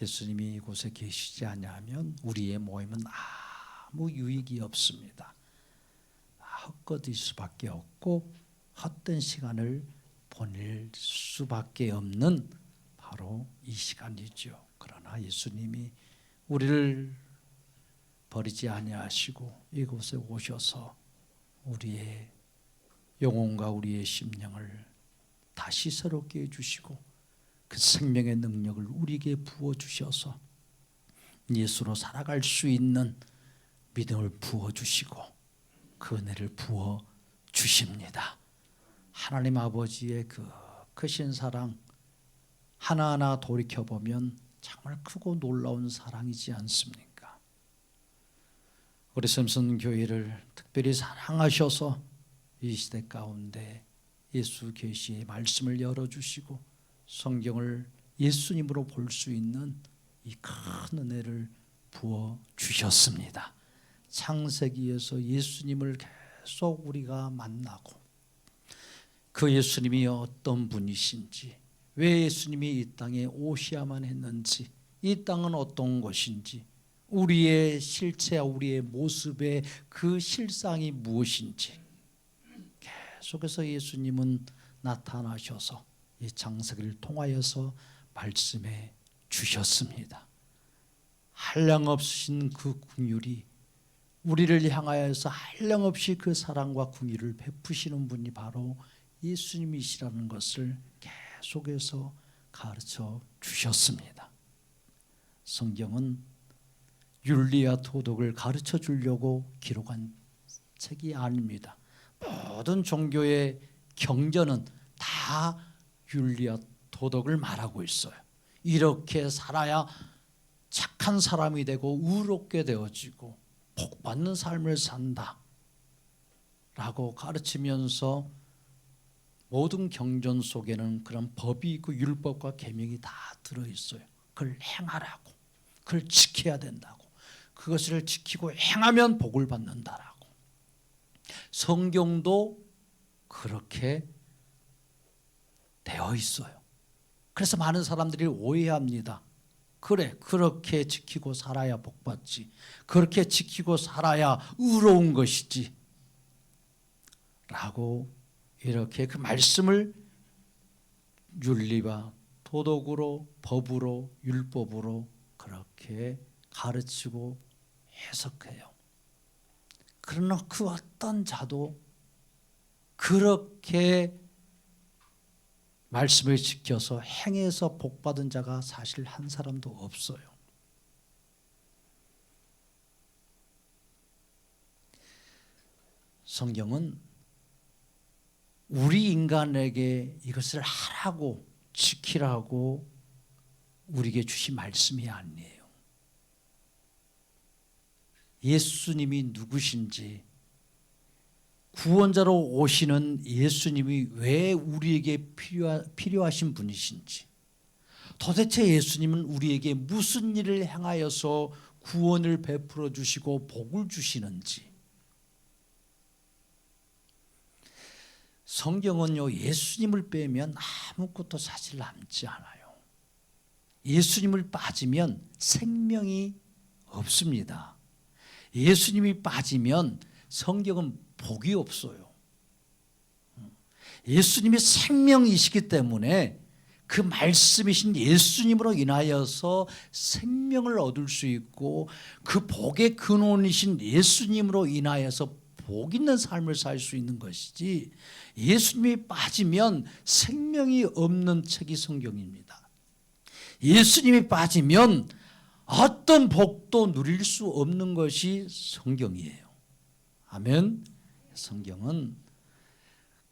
예수님이 이곳에 계시지 않냐면 우리의 모임은 아무 유익이 없습니다. 헛것일 수밖에 없고 헛된 시간을 보낼 수밖에 없는 바로 이 시간이죠. 그러나 예수님이 우리를 버리지 아니하시고 이곳에 오셔서 우리의 영혼과 우리의 심령을 다시 새롭게 해주시고 그 생명의 능력을 우리에게 부어주셔서 예수로 살아갈 수 있는 믿음을 부어주시고 그 은혜를 부어주십니다. 하나님 아버지의 그 크신 사랑 하나하나 돌이켜보면 정말 크고 놀라운 사랑이지 않습니까? 우리 샘슨 교회를 특별히 사랑하셔서 이 시대 가운데 예수 계시의 말씀을 열어주시고 성경을 예수님으로 볼 수 있는 이 큰 은혜를 부어주셨습니다. 창세기에서 예수님을 계속 우리가 만나고 그 예수님이 어떤 분이신지, 왜 예수님이 이 땅에 오셔야만 했는지, 이 땅은 어떤 것인지, 우리의 실체와 우리의 모습의 그 실상이 무엇인지 계속해서 예수님은 나타나셔서 이 창세기를 통하여서 말씀해 주셨습니다. 한량없으신 그 긍휼이 우리를 향하여서 한량없이 그 사랑과 긍휼을 베푸시는 분이 바로 예수님이시라는 것을 계속해서 가르쳐 주셨습니다. 성경은 윤리와 도덕을 가르쳐 주려고 기록한 책이 아닙니다. 모든 종교의 경전은 다 윤리와 도덕을 말하고 있어요. 이렇게 살아야 착한 사람이 되고 의롭게 되어지고 복받는 삶을 산다 라고 가르치면서 모든 경전 속에는 그런 법이 있고 율법과 계명이 다 들어있어요. 그걸 행하라고, 그걸 지켜야 된다고, 그것을 지키고 행하면 복을 받는다라고. 성경도 그렇게 되어 있어요. 그래서 많은 사람들이 오해합니다. 그래, 그렇게 지키고 살아야 복받지, 그렇게 지키고 살아야 의로운 것이지 라고 이렇게 그 말씀을 윤리와 도덕으로, 법으로, 율법으로 그렇게 가르치고 해석해요. 그러나 그 어떤 자도 그렇게 말씀을 지켜서 행해서 복받은 자가 사실 한 사람도 없어요. 성경은 우리 인간에게 이것을 하라고 지키라고 우리에게 주신 말씀이 아니에요. 예수님이 누구신지, 구원자로 오시는 예수님이 왜 우리에게 필요하신 분이신지, 도대체 예수님은 우리에게 무슨 일을 행하여서 구원을 베풀어 주시고 복을 주시는지. 성경은요, 예수님을 빼면 아무것도 사실 남지 않아요. 예수님을 빠지면 생명이 없습니다. 예수님이 빠지면 성경은 복이 없어요. 예수님이 생명이시기 때문에 그 말씀이신 예수님으로 인하여서 생명을 얻을 수 있고, 그 복의 근원이신 예수님으로 인하여서 복 있는 삶을 살 수 있는 것이지, 예수님이 빠지면 생명이 없는 책이 성경입니다. 예수님이 빠지면 어떤 복도 누릴 수 없는 것이 성경이에요. 아멘. 성경은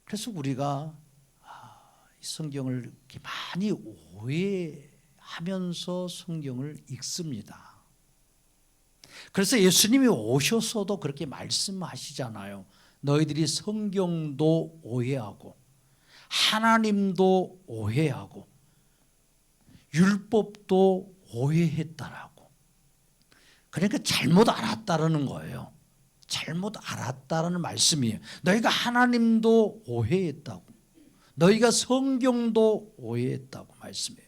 그래서 우리가 이 성경을 이렇게 많이 오해하면서 성경을 읽습니다. 그래서 예수님이 오셔서도 그렇게 말씀하시잖아요. 너희들이 성경도 오해하고 하나님도 오해하고 율법도 오해했다라고. 그러니까 잘못 알았다라는 거예요. 잘못 알았다라는 말씀이에요. 너희가 하나님도 오해했다고, 너희가 성경도 오해했다고 말씀해요.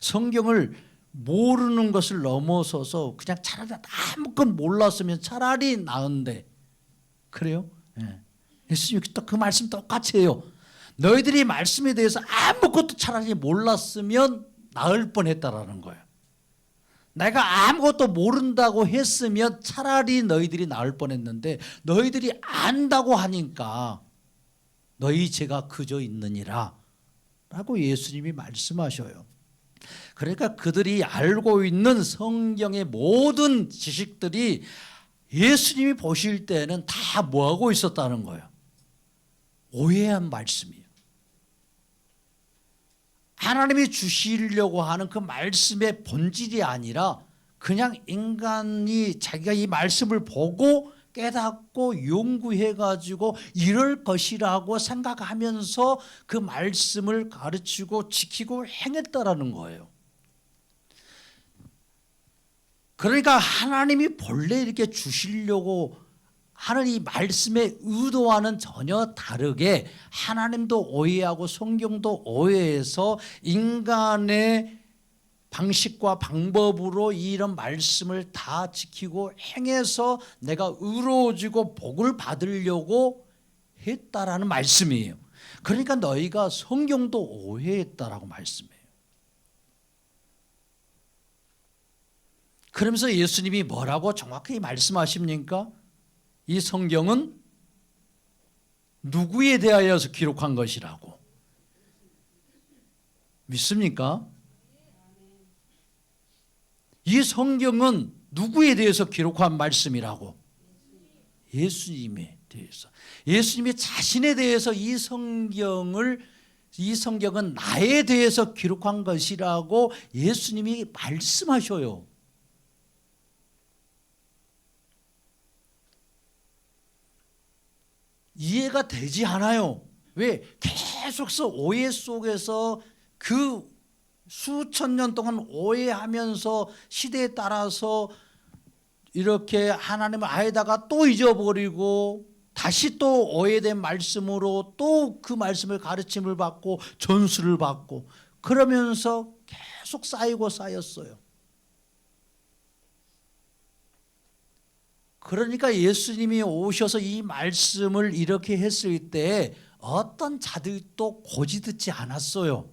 성경을 모르는 것을 넘어서서 그냥 차라리 아무것도 몰랐으면 차라리 나은데, 그래요? 예. 예수님이 또 그 말씀 똑같이 해요. 너희들이 말씀에 대해서 아무것도 차라리 몰랐으면 나을 뻔했다라는 거예요. 내가 아무것도 모른다고 했으면 차라리 너희들이 나을 뻔했는데 너희들이 안다고 하니까 너희 죄가 그저 있느니라 라고 예수님이 말씀하셔요. 그러니까 그들이 알고 있는 성경의 모든 지식들이 예수님이 보실 때는 다 뭐하고 있었다는 거예요? 오해한 말씀이에요. 하나님이 주시려고 하는 그 말씀의 본질이 아니라 그냥 인간이 자기가 이 말씀을 보고 깨닫고 연구해가지고 이럴 것이라고 생각하면서 그 말씀을 가르치고 지키고 행했다라는 거예요. 그러니까 하나님이 본래 이렇게 주시려고 하는 이 말씀의 의도와는 전혀 다르게 하나님도 오해하고 성경도 오해해서 인간의 방식과 방법으로 이런 말씀을 다 지키고 행해서 내가 의로워지고 복을 받으려고 했다라는 말씀이에요. 그러니까 너희가 성경도 오해했다라고 말씀해요. 그러면서 예수님이 뭐라고 정확히 말씀하십니까? 이 성경은 누구에 대하여서 기록한 것이라고 믿습니까? 이 성경은 누구에 대해서 기록한 말씀이라고? 예수님에 대해서. 예수님이 자신에 대해서 이 성경은 나에 대해서 기록한 것이라고 예수님이 말씀하셔요. 이해가 되지 않아요. 왜? 계속해서 오해 속에서 그 수천 년 동안 오해하면서 시대에 따라서 이렇게 하나님을 아예다가 또 잊어버리고 다시 또 오해된 말씀으로 또 그 말씀을 가르침을 받고 전수를 받고 그러면서 계속 쌓이고 쌓였어요. 그러니까 예수님이 오셔서 이 말씀을 이렇게 했을 때 어떤 자들도 고지 듣지 않았어요.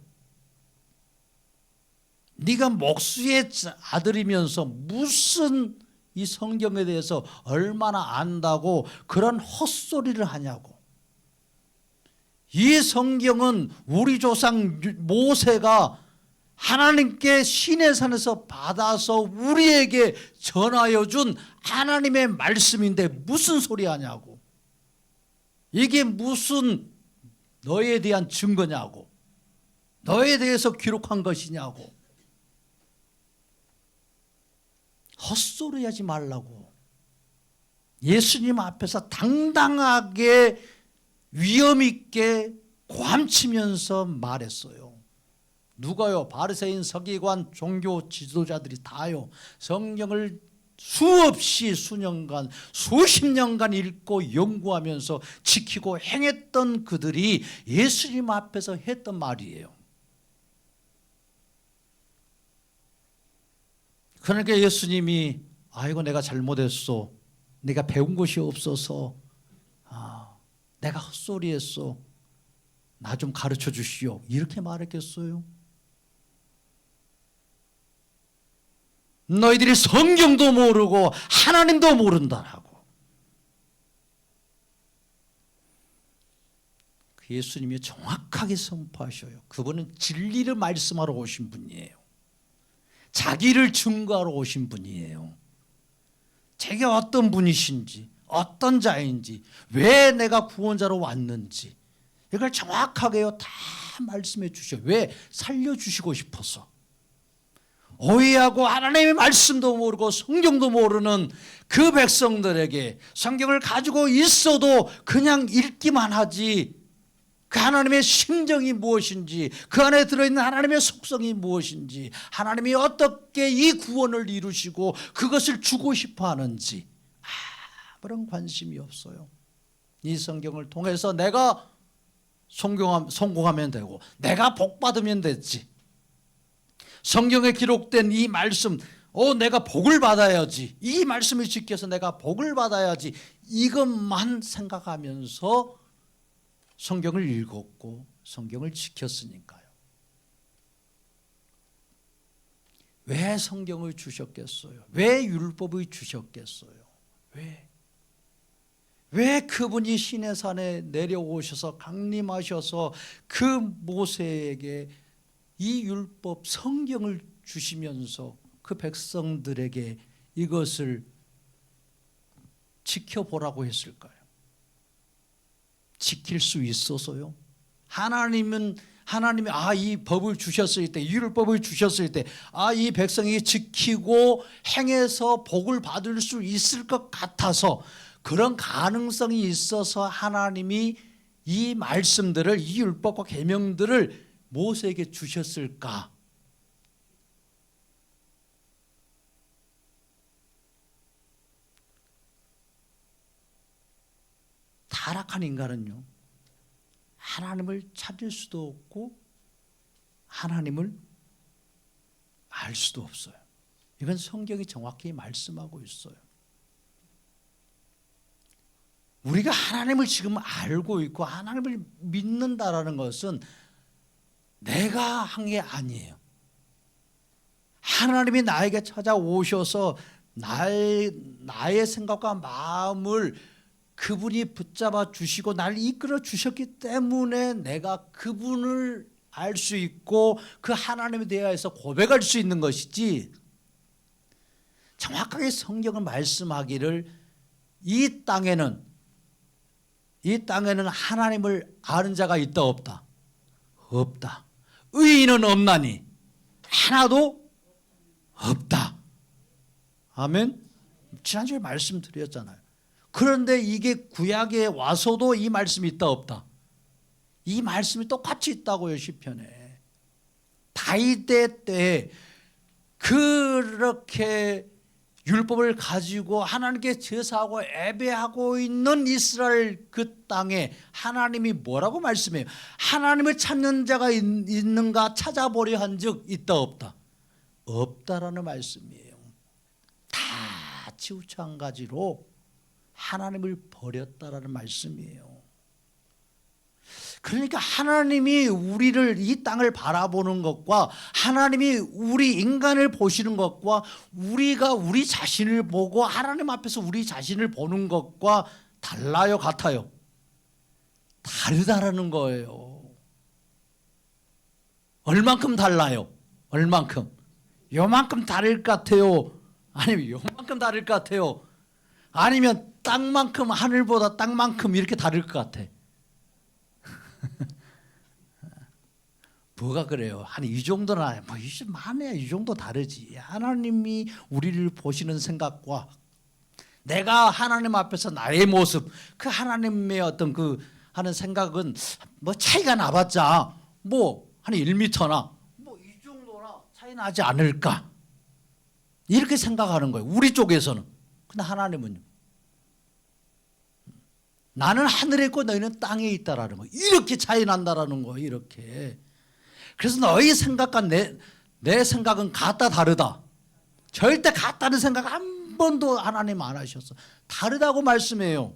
네가 목수의 아들이면서 무슨 이 성경에 대해서 얼마나 안다고 그런 헛소리를 하냐고. 이 성경은 우리 조상 모세가 하나님께 시내산에서 받아서 우리에게 전하여 준 하나님의 말씀인데 무슨 소리 하냐고. 이게 무슨 너에 대한 증거냐고. 너에 대해서 기록한 것이냐고. 헛소리 하지 말라고. 예수님 앞에서 당당하게 위엄 있게 고함치면서 말했어요. 누가요? 바리새인, 서기관, 종교 지도자들이 다요. 성경을 수없이 수년간, 수십 년간 읽고 연구하면서 지키고 행했던 그들이 예수님 앞에서 했던 말이에요. 그러니까 예수님이 아이고 내가 잘못했어. 내가 배운 것이 없어서 내가 헛소리했어. 나 좀 가르쳐 주시오. 이렇게 말했겠어요? 너희들이 성경도 모르고 하나님도 모른다라고. 예수님이 정확하게 선포하셔요. 그분은 진리를 말씀하러 오신 분이에요. 자기를 증거하러 오신 분이에요. 자기가 어떤 분이신지, 어떤 자인지, 왜 내가 구원자로 왔는지 이걸 정확하게요 다 말씀해 주셔요. 왜? 살려주시고 싶어서. 오해하고 하나님의 말씀도 모르고 성경도 모르는 그 백성들에게 성경을 가지고 있어도 그냥 읽기만 하지 그 하나님의 심정이 무엇인지 그 안에 들어있는 하나님의 속성이 무엇인지 하나님이 어떻게 이 구원을 이루시고 그것을 주고 싶어 하는지 아무런 관심이 없어요. 이 성경을 통해서 내가 성공하면 되고 내가 복 받으면 됐지. 성경에 기록된 이 말씀, 내가 복을 받아야지, 이 말씀을 지켜서 내가 복을 받아야지, 이것만 생각하면서 성경을 읽었고 성경을 지켰으니까요. 왜 성경을 주셨겠어요? 왜 율법을 주셨겠어요? 왜 그분이 시내산에 내려오셔서 강림하셔서 그 모세에게 이 율법 성경을 주시면서 그 백성들에게 이것을 지켜보라고 했을까요? 지킬 수 있어서요? 하나님이 이 법을 주셨을 때, 이 율법을 주셨을 때, 이 백성이 지키고 행해서 복을 받을 수 있을 것 같아서, 그런 가능성이 있어서 하나님이 이 말씀들을, 이 율법과 계명들을 모세에게 주셨을까? 타락한 인간은요, 하나님을 찾을 수도 없고 하나님을 알 수도 없어요. 이건 성경이 정확히 말씀하고 있어요. 우리가 하나님을 지금 알고 있고 하나님을 믿는다라는 것은 내가 한 게 아니에요. 하나님이 나에게 찾아오셔서 나의 생각과 마음을 그분이 붙잡아 주시고 나를 이끌어 주셨기 때문에 내가 그분을 알 수 있고 그 하나님에 대해서 고백할 수 있는 것이지, 정확하게 성경을 말씀하기를 이 땅에는 하나님을 아는 자가 있다 없다? 없다. 의인은 없나니 하나도 없다. 아멘. 지난주에 말씀드렸잖아요. 그런데 이게 구약에 와서도 이 말씀이 있다 없다? 이 말씀이 똑같이 있다고요. 시편에 다윗 때 그렇게 율법을 가지고 하나님께 제사하고 예배하고 있는 이스라엘 그 땅에 하나님이 뭐라고 말씀해요? 하나님을 찾는 자가 있는가 찾아보려 한즉 있다 없다? 없다라는 말씀이에요. 다 치우쳐 한 가지로 하나님을 버렸다라는 말씀이에요. 그러니까 하나님이 우리를, 이 땅을 바라보는 것과 하나님이 우리 인간을 보시는 것과 우리가 우리 자신을 보고 하나님 앞에서 우리 자신을 보는 것과 달라요, 같아요? 다르다라는 거예요. 얼만큼 달라요? 얼만큼? 요만큼 다를 것 같아요? 아니면 요만큼 다를 것 같아요? 아니면 땅만큼, 하늘보다 땅만큼 이렇게 다를 것 같아? 뭐가 그래요? 한 이 정도나, 많아야 이 정도 다르지. 하나님이 우리를 보시는 생각과 내가 하나님 앞에서 나의 모습, 그 하나님의 어떤 그 하는 생각은 뭐 차이가 나봤자 뭐 한 1m나 뭐 이 정도나 차이 나지 않을까, 이렇게 생각하는 거예요, 우리 쪽에서는. 근데 하나님은요, 나는 하늘에 있고 너희는 땅에 있다라는 거, 이렇게 차이 난다라는 거예요. 이렇게. 그래서 너희 생각과 내 생각은 같다 다르다? 절대 같다는 생각 한 번도 하나님 안 하셨어. 다르다고 말씀해요.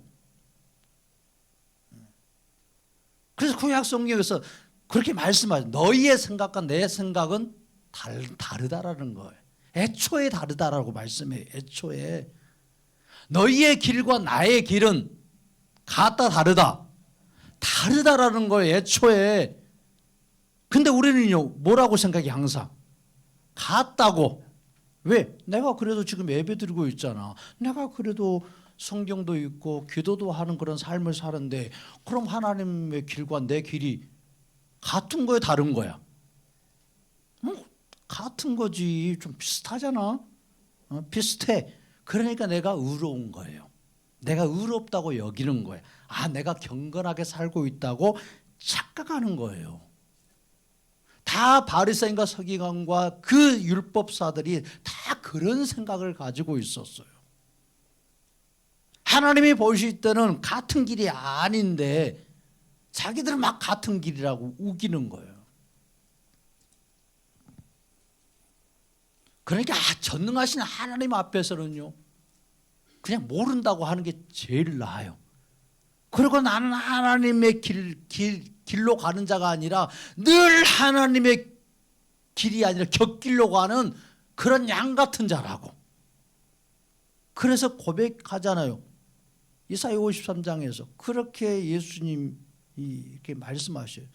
그래서 구약 성경에서 그렇게 말씀하죠. 너희의 생각과 내 생각은 다르다라는 거예요. 애초에 다르다라고 말씀해요. 애초에. 너희의 길과 나의 길은 같다 다르다? 다르다라는 거예요. 애초에. 근데 우리는요, 뭐라고 생각해? 항상 같다고. 왜? 내가 그래도 지금 예배 드리고 있잖아. 내가 그래도 성경도 읽고 기도도 하는 그런 삶을 사는데, 그럼 하나님의 길과 내 길이 같은 거야 다른 거야? 같은 거지. 좀 비슷하잖아. 비슷해. 그러니까 내가 의로운 거예요. 내가 의롭다고 여기는 거예요. 내가 경건하게 살고 있다고 착각하는 거예요. 다 바리새인과 서기관과 그 율법사들이 다 그런 생각을 가지고 있었어요. 하나님이 보실 때는 같은 길이 아닌데 자기들은 막 같은 길이라고 우기는 거예요. 그러니까 전능하신 하나님 앞에서는요, 그냥 모른다고 하는 게 제일 나아요. 그리고 나는 하나님의 길로 가는 자가 아니라 늘 하나님의 길이 아니라 곁길로 가는 그런 양 같은 자라고. 그래서 고백하잖아요. 이사야 53장에서 그렇게 예수님이 이렇게 말씀하셔요.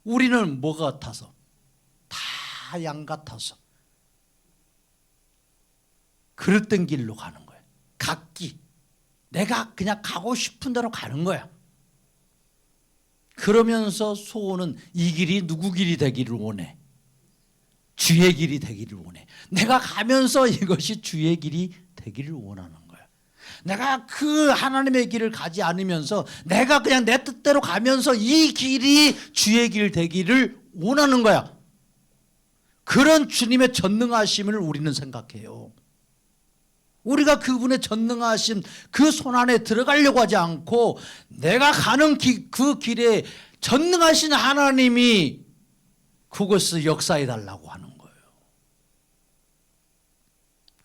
우리는 뭐 같아서? 다 양 같아서 그릇된 길로 가는 거예요. 각기 내가 그냥 가고 싶은 대로 가는 거야. 그러면서 소원은 이 길이 누구 길이 되기를 원해? 주의 길이 되기를 원해. 내가 가면서 이것이 주의 길이 되기를 원하는 거야. 내가 그 하나님의 길을 가지 않으면서 내가 그냥 내 뜻대로 가면서 이 길이 주의 길 되기를 원하는 거야. 그런 주님의 전능하심을 우리는 생각해요. 우리가 그분의 전능하신 그 손 안에 들어가려고 하지 않고 내가 가는 그 길에 전능하신 하나님이 그것을 역사해 달라고 하는 거예요.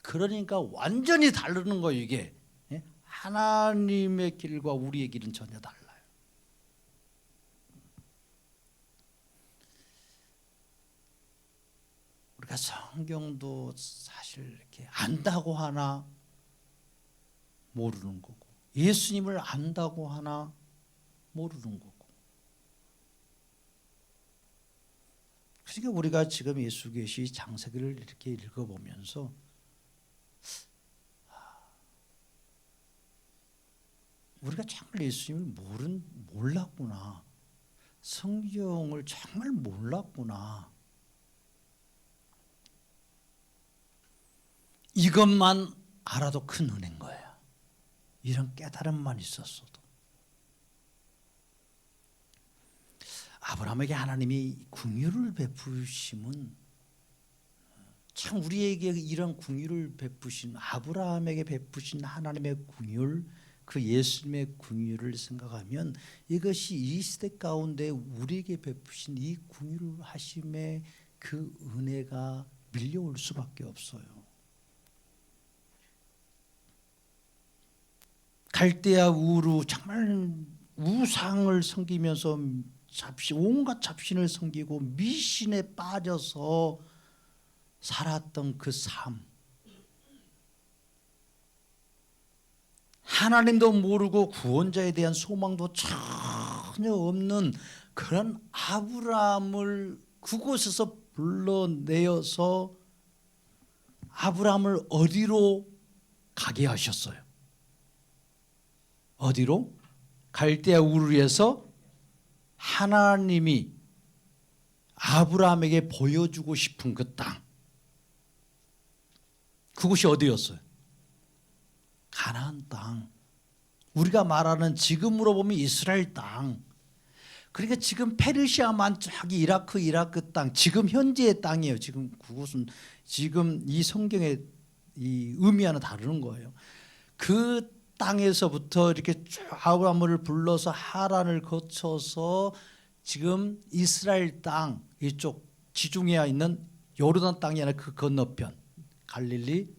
그러니까 완전히 다르는 거예요, 이게. 하나님의 길과 우리의 길은 전혀 달라요. 우리가 성경도 사실 이렇게 안다고 하나 모르는 거고, 예수님을 안다고 하나 모르는 거고. 그러니까 우리가 지금 예수계시 장세기를 이렇게 읽어보면서 우리가 정말 예수님을 몰랐구나. 성경을 정말 몰랐구나. 이것만 알아도 큰 은혜인 거야. 이런 깨달음만 있었어도. 아브라함에게 하나님이 긍휼을 베푸심은 참 우리에게 이런 긍휼을 베푸신 아브라함에게 베푸신 하나님의 긍휼, 그 예수님의 긍휼을 생각하면 이것이 이 시대 가운데 우리에게 베푸신 이 긍휼하심의 그 은혜가 밀려올 수밖에 없어요. 갈대아 우르 정말 우상을 섬기면서 온갖 잡신을 섬기고 미신에 빠져서 살았던 그 삶, 하나님도 모르고 구원자에 대한 소망도 전혀 없는 그런 아브라함을 그곳에서 불러내어서 아브라함을 어디로 가게 하셨어요? 어디로? 갈대아 우르에서 하나님이 아브라함에게 보여주고 싶은 그 땅, 그곳이 어디였어요? 가나안 땅. 우리가 말하는 지금으로 보면 이스라엘 땅. 그러니까 지금 페르시아만 저기 이라크 땅, 지금 현재의 땅이에요. 지금 그곳은 지금 이 성경의 이 의미와는 다르는 거예요. 그 땅에서부터 이렇게 쭉 아브라함을 불러서 하란을 거쳐서 지금 이스라엘 땅 이쪽 지중해에 있는 요르단 땅이 아니라 그 건너편 갈릴리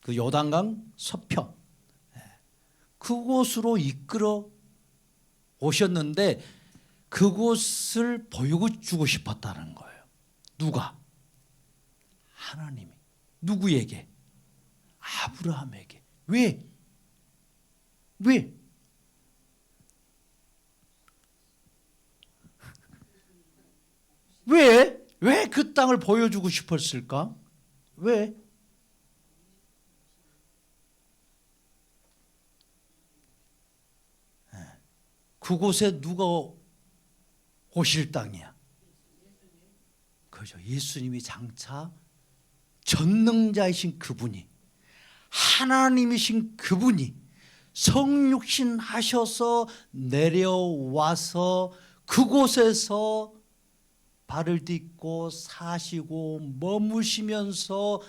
그 요단강 서편 그곳으로 이끌어 오셨는데 그곳을 보여주고 싶었다는 거예요. 누가? 하나님이. 누구에게? 아브라함에게. 왜? 왜? 왜 그 땅을 보여주고 싶었을까? 왜? 그곳에 누가 오실 땅이야? 그죠. 예수님이 장차 전능자이신 그분이, 하나님이신 그분이 성육신 하셔서 내려와서 그곳에서 발을 딛고 사시고 머무시면서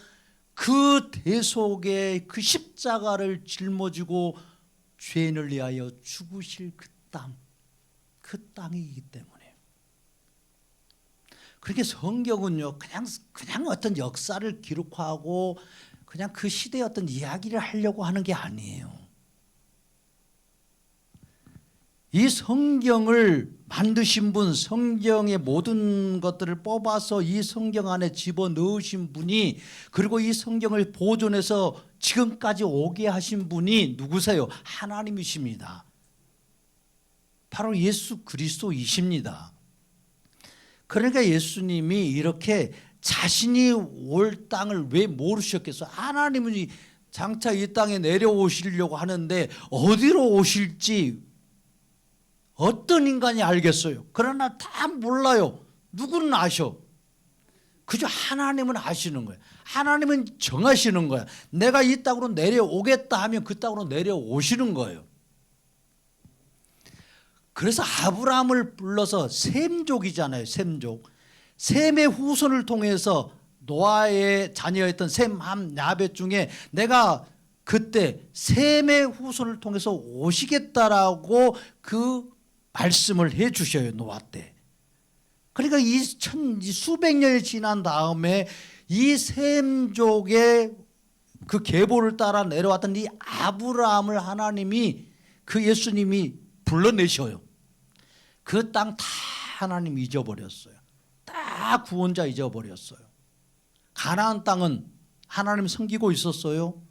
그 대속의 그 십자가를 짊어지고 죄인을 위하여 죽으실 그 땅, 그 땅이기 때문에. 그렇게 성경은요 그냥 어떤 역사를 기록하고 그냥 그 시대의 어떤 이야기를 하려고 하는 게 아니에요. 이 성경을 만드신 분, 성경의 모든 것들을 뽑아서 이 성경 안에 집어넣으신 분이, 그리고 이 성경을 보존해서 지금까지 오게 하신 분이 누구세요? 하나님이십니다. 바로 예수 그리스도이십니다. 그러니까 예수님이 이렇게 자신이 올 땅을 왜 모르셨겠어요? 하나님은 장차 이 땅에 내려오시려고 하는데 어디로 오실지 어떤 인간이 알겠어요? 그러나 다 몰라요. 누구는 아셔. 그저 하나님은 아시는 거예요. 하나님은 정하시는 거야. 내가 이 땅으로 내려오겠다 하면 그 땅으로 내려오시는 거예요. 그래서 아브라함을 불러서 셈족이잖아요. 셈족. 셈의 후손을 통해서 노아의 자녀였던 셈, 함, 야벳 중에 내가 그때 셈의 후손을 통해서 오시겠다라고 그 말씀을 해 주셔요. 노아 때. 그러니까 이 수백 년이 지난 다음에 이 셈족의 그 계보를 따라 내려왔던 이 아브라함을 하나님이, 그 예수님이 불러내셔요. 그 땅 다 하나님 잊어버렸어요. 다 구원자 잊어버렸어요. 가나안 땅은 하나님 섬기고 있었어요.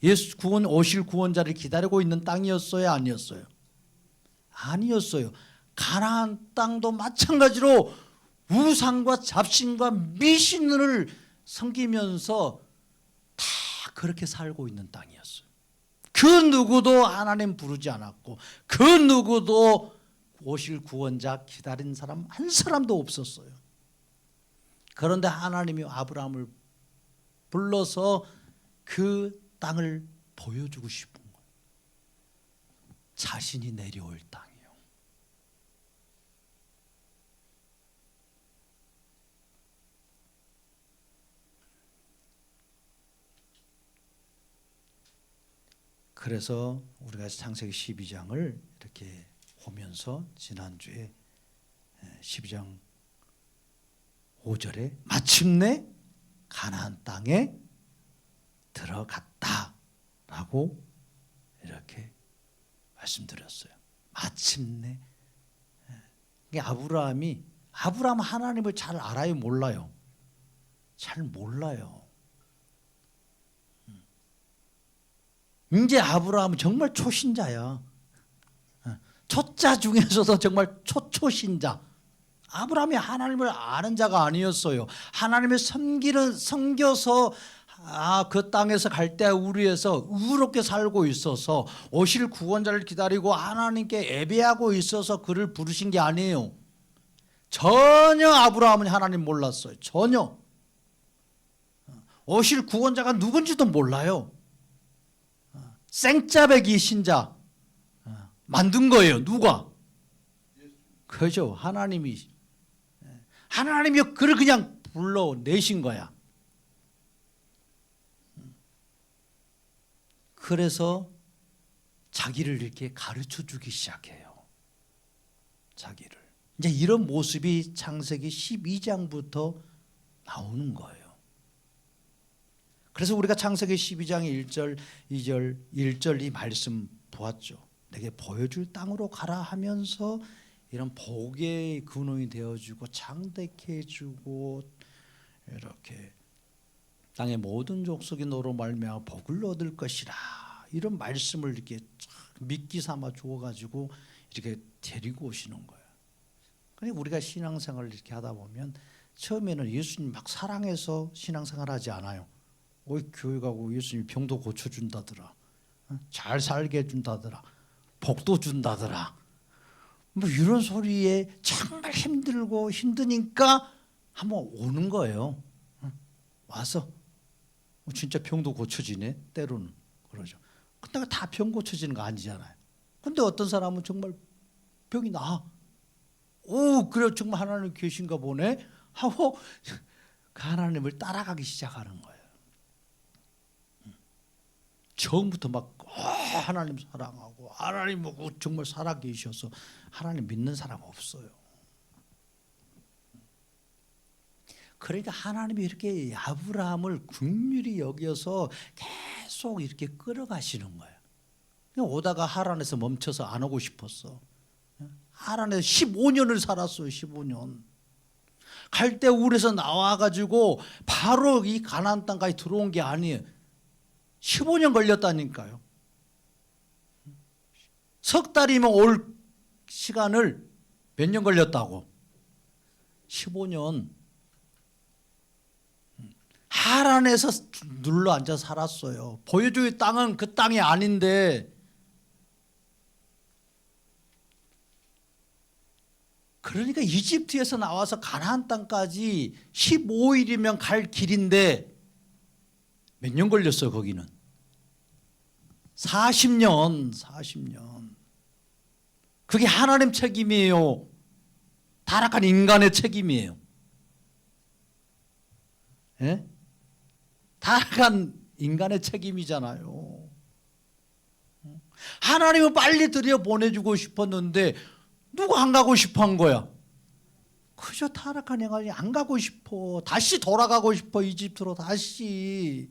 예수 오실 구원자를 기다리고 있는 땅이었어요? 아니었어요? 아니었어요. 가나안 땅도 마찬가지로 우상과 잡신과 미신을 섬기면서 다 그렇게 살고 있는 땅이었어요. 그 누구도 하나님 부르지 않았고 그 누구도 오실 구원자 기다린 사람 한 사람도 없었어요. 그런데 하나님이 아브라함을 불러서 그 땅을 보여주고 싶은 거예요. 자신이 내려올 땅이에요. 그래서 우리가 창세기 12장을 이렇게 보면서 지난주에 12장 5절에 마침내 가나안 땅에 들어갔다라고 이렇게 말씀드렸어요. 마침내. 아브라함은 하나님을 잘 알아요? 몰라요? 잘 몰라요. 이제 아브라함은 정말 초신자야. 초자 중에서도 정말 초초신자. 아브라함이 하나님을 아는 자가 아니었어요. 하나님을 섬겨서 그 땅에서 갈대아 우르에서 의롭게 살고 있어서 오실 구원자를 기다리고 하나님께 예배하고 있어서 그를 부르신 게 아니에요. 전혀 아브라함은 하나님 몰랐어요. 전혀. 오실 구원자가 누군지도 몰라요. 생짜배기 신자 만든 거예요. 누가? 그죠. 하나님이 그를 그냥 불러내신 거야. 그래서 자기를 이렇게 가르쳐 주기 시작해요. 자기를. 이제 이런 모습이 창세기 12장부터 나오는 거예요. 그래서 우리가 창세기 12장 1절, 2절, 1절 이 말씀 보았죠. 내게 보여줄 땅으로 가라 하면서 이런 복의 근원이 되어주고 장대케 해주고 이렇게 땅의 모든 족속이 너로 말미암아 복을 얻을 것이라 이런 말씀을 이렇게 미끼 삼아 주어가지고 이렇게 데리고 오시는 거예요. 그러니까 우리가 신앙생활을 이렇게 하다 보면 처음에는 예수님 막 사랑해서 신앙생활하지 않아요. 교회 가고 예수님 병도 고쳐준다더라, 잘 살게 해준다더라, 복도 준다더라, 뭐 이런 소리에 정말 힘들고 힘드니까 한번 오는 거예요. 와서 진짜 병도 고쳐지네 때로는 그러죠. 근데 다 병 고쳐지는 거 아니잖아요. 근데 어떤 사람은 정말 병이 나아. 오, 그래 정말 하나님 계신가 보네 하고 하나님을 따라가기 시작하는 거예요. 처음부터 막 하나님 사랑하고 하나님 정말 살아계셔서 하나님 믿는 사람 없어요. 그러니까 하나님이 이렇게 아브라함을 긍휼히 여겨서 계속 이렇게 끌어가시는 거예요. 오다가 하란에서 멈춰서 안 오고 싶었어. 하란에서 15년을 살았어요. 15년. 갈대울에서 나와가지고 바로 이 가나안 땅까지 들어온 게 아니에요. 15년 걸렸다니까요. 석 달이면 올 시간을 몇 년 걸렸다고? 15년. 하란에서 눌러 앉아 살았어요. 보여줄 땅은 그 땅이 아닌데, 그러니까 이집트에서 나와서 가나안 땅까지 15일이면 갈 길인데 몇 년 걸렸어요, 거기는? 40년. 그게 하나님 책임이에요. 타락한 인간의 책임이에요. 예? 타락한 인간의 책임이잖아요. 하나님은 빨리 들여보내주고 싶었는데 누가 안 가고 싶어 한 거야? 그저 타락한 인간이 안 가고 싶어. 다시 돌아가고 싶어. 이집트로 다시.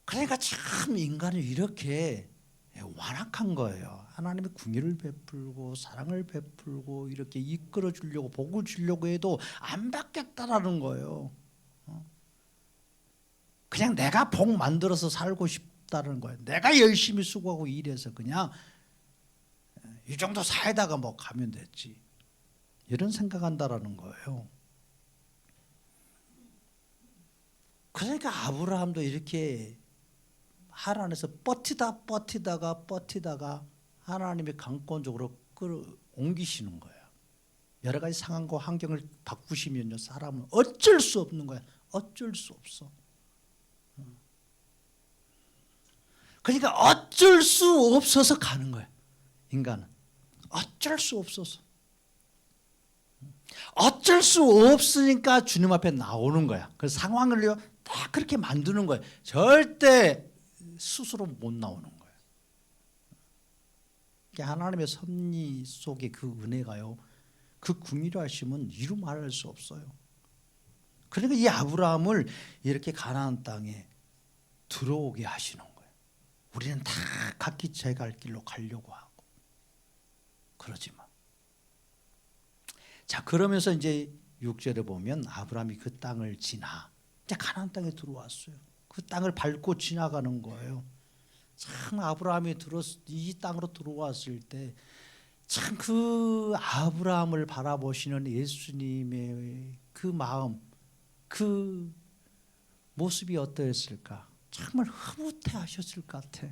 그러니까 참 인간은 이렇게 완악한 거예요. 하나님의 긍휼을 베풀고 사랑을 베풀고 이렇게 이끌어 주려고 복을 주려고 해도 안 받겠다라는 거예요. 그냥 내가 복 만들어서 살고 싶다는 거예요. 내가 열심히 수고하고 일해서 그냥 이 정도 사이다가 뭐 가면 됐지. 이런 생각한다라는 거예요. 그러니까 아브라함도 이렇게 하란에서 버티다가 하나님의 강권적으로 옮기시는 거예요. 여러 가지 상황과 환경을 바꾸시면요, 사람은 어쩔 수 없는 거야. 어쩔 수 없어. 그러니까 어쩔 수 없어서 가는 거야. 인간은 어쩔 수 없어서. 어쩔 수 없으니까 주님 앞에 나오는 거야. 그 상황을요 딱 그렇게 만드는 거예요. 절대 스스로 못 나오는 거예요. 하나님의 섭리 속에 그 은혜가요, 그 긍휼하심은 이루 말할 수 없어요. 그러니까 이 아브라함을 이렇게 가나안 땅에 들어오게 하시는 거예요. 우리는 다 각기 제 갈 길로 가려고 하고 그러지만, 자 그러면서 이제 6절에 보면 아브라함이 그 땅을 지나 이제 가나안 땅에 들어왔어요. 그 땅을 밟고 지나가는 거예요. 참 아브라함이 이 땅으로 들어왔을 때 참 그 아브라함을 바라보시는 예수님의 그 마음, 그 모습이 어떠했을까? 정말 흐뭇해하셨을 것 같아.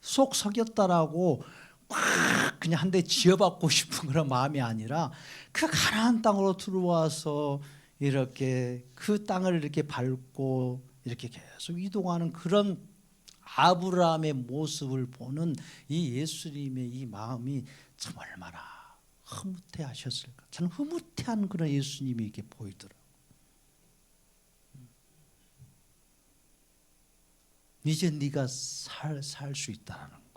속 썩였다라고 막 그냥 한 대 지어받고 싶은 그런 마음이 아니라 그 가나안 땅으로 들어와서 이렇게 그 땅을 이렇게 밟고 이렇게 계속 이동하는 그런 아브라함의 모습을 보는 이 예수님의 이 마음이 참 얼마나 흐뭇해 하셨을까. 저는 흐뭇해한 그런 예수님이 이렇게 보이더라고요. 이제 네가 살 수 있다는 거예요.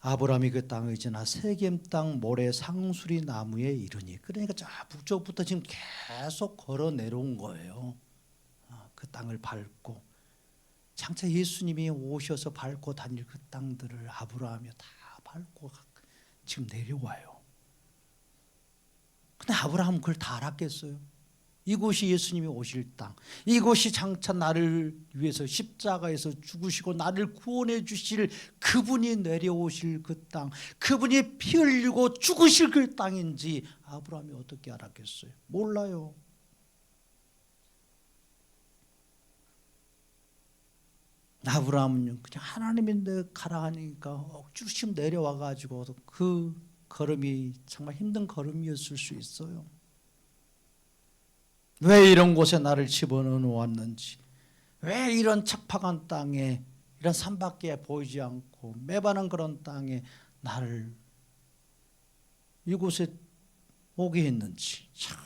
아브라함이 그 땅을 지나 세겜 땅 모래 상수리 나무에 이르니, 그러니까 저 북쪽부터 지금 계속 걸어 내려온 거예요. 그 땅을 밟고, 장차 예수님이 오셔서 밟고 다닐 그 땅들을 아브라함이 다 밟고 지금 내려와요. 근데 아브라함은 그걸 다 알았겠어요? 이곳이 예수님이 오실 땅, 이곳이 장차 나를 위해서 십자가에서 죽으시고 나를 구원해 주실 그분이 내려오실 그 땅, 그분이 피 흘리고 죽으실 그 땅인지 아브라함이 어떻게 알았겠어요? 몰라요. 아브라함은 그냥 하나님이 가라 하니까 억지로 지금 내려와 가지고 그 걸음이 정말 힘든 걸음이었을 수 있어요. 왜 이런 곳에 나를 집어넣어 놓았는지, 왜 이런 척박한 땅에, 이런 산밖에 보이지 않고 매반한 그런 땅에 나를 이곳에 오게 했는지, 참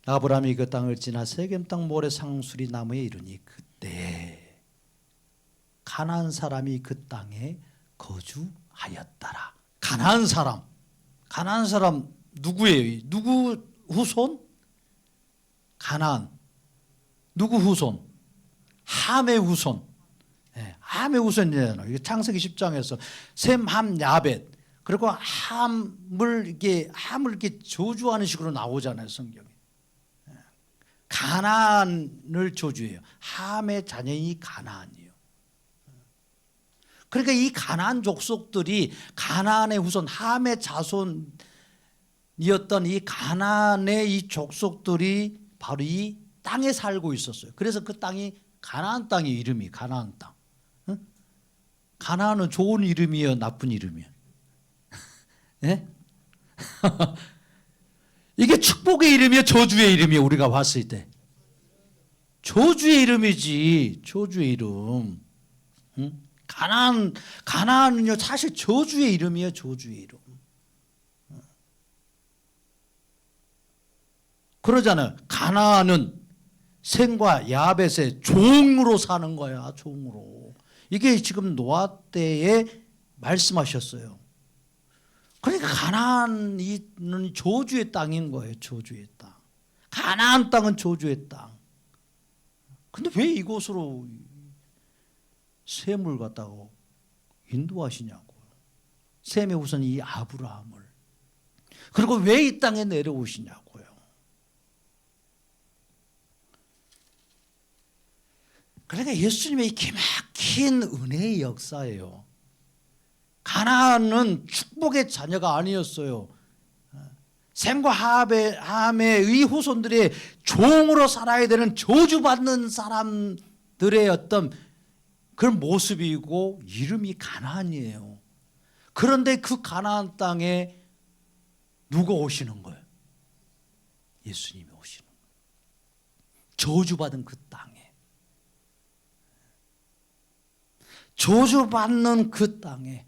아브라함이 그 땅을 지나 세겜 땅 모래 상수리 나무에 이르니 그때 가나안 사람이 그 땅에 거주하였더라. 가나안 사람 누구예요? 누구 후손? 가나안. 누구 후손? 함의 후손. 네, 함의 후손이잖아요. 이게 창세기 10장에서 셈, 함, 야벳. 그리고 함을 이렇게 저주하는 식으로 나오잖아요, 성경에. 가나안을 저주해요. 함의 자녀이 가나안이에요. 그러니까 이 가나안 족속들이 가나안의 후손, 함의 자손이었던 이 가나안의 이 족속들이 바로 이 땅에 살고 있었어요. 그래서 그 땅이 가나안 땅의 이름이 가나안 땅. 응? 가나안은 좋은 이름이에요, 나쁜 이름이에요? 네? 이게 축복의 이름이에요, 저주의 이름이에요? 우리가 봤을 때 저주의 이름이지. 저주의 이름. 응? 가나안은요 사실 저주의 이름이에요. 저주의 이름. 그러잖아요. 가나안은 셈과 야벳의 종으로 사는 거야. 종으로. 이게 지금 노아 때에 말씀하셨어요. 그러니까 가나안은 저주의 땅인 거예요. 저주의 땅. 가나안 땅은 저주의 땅. 근데 왜 이곳으로 셈을 갖다가 인도하시냐고요. 셈의 우선 이 아브라함을. 그리고 왜 이 땅에 내려오시냐고요. 그러니까 예수님의 기막힌 은혜의 역사예요. 가나안은 축복의 자녀가 아니었어요. 셈과 함의 후손들의 종으로 살아야 되는 저주받는 사람들의 어떤 그런 모습이고 이름이 가나안이에요. 그런데 그 가나안 땅에 누가 오시는 거예요? 예수님이 오시는 거예요. 저주받은 그 땅에. 저주받는 그 땅에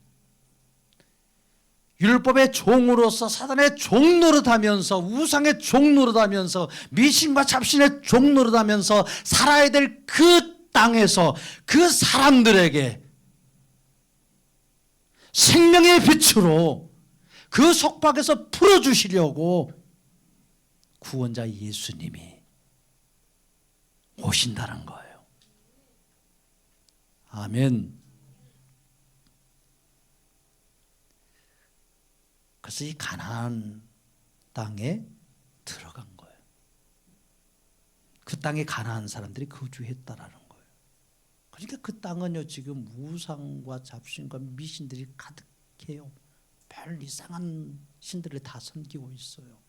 율법의 종으로서 사단의 종노릇하면서 우상의 종노릇하면서 미신과 잡신의 종노릇하면서 살아야 될 그 땅에서 그 사람들에게 생명의 빛으로 그 속박에서 풀어주시려고 구원자 예수님이 오신다는 거예요. 아멘. 그래서 이 가나안 땅에 들어간 거예요. 그 땅에 가나안 사람들이 거주했다라는 거예요. 그러니까 그 땅은요 지금 우상과 잡신과 미신들이 가득해요. 별 이상한 신들을 다 섬기고 있어요.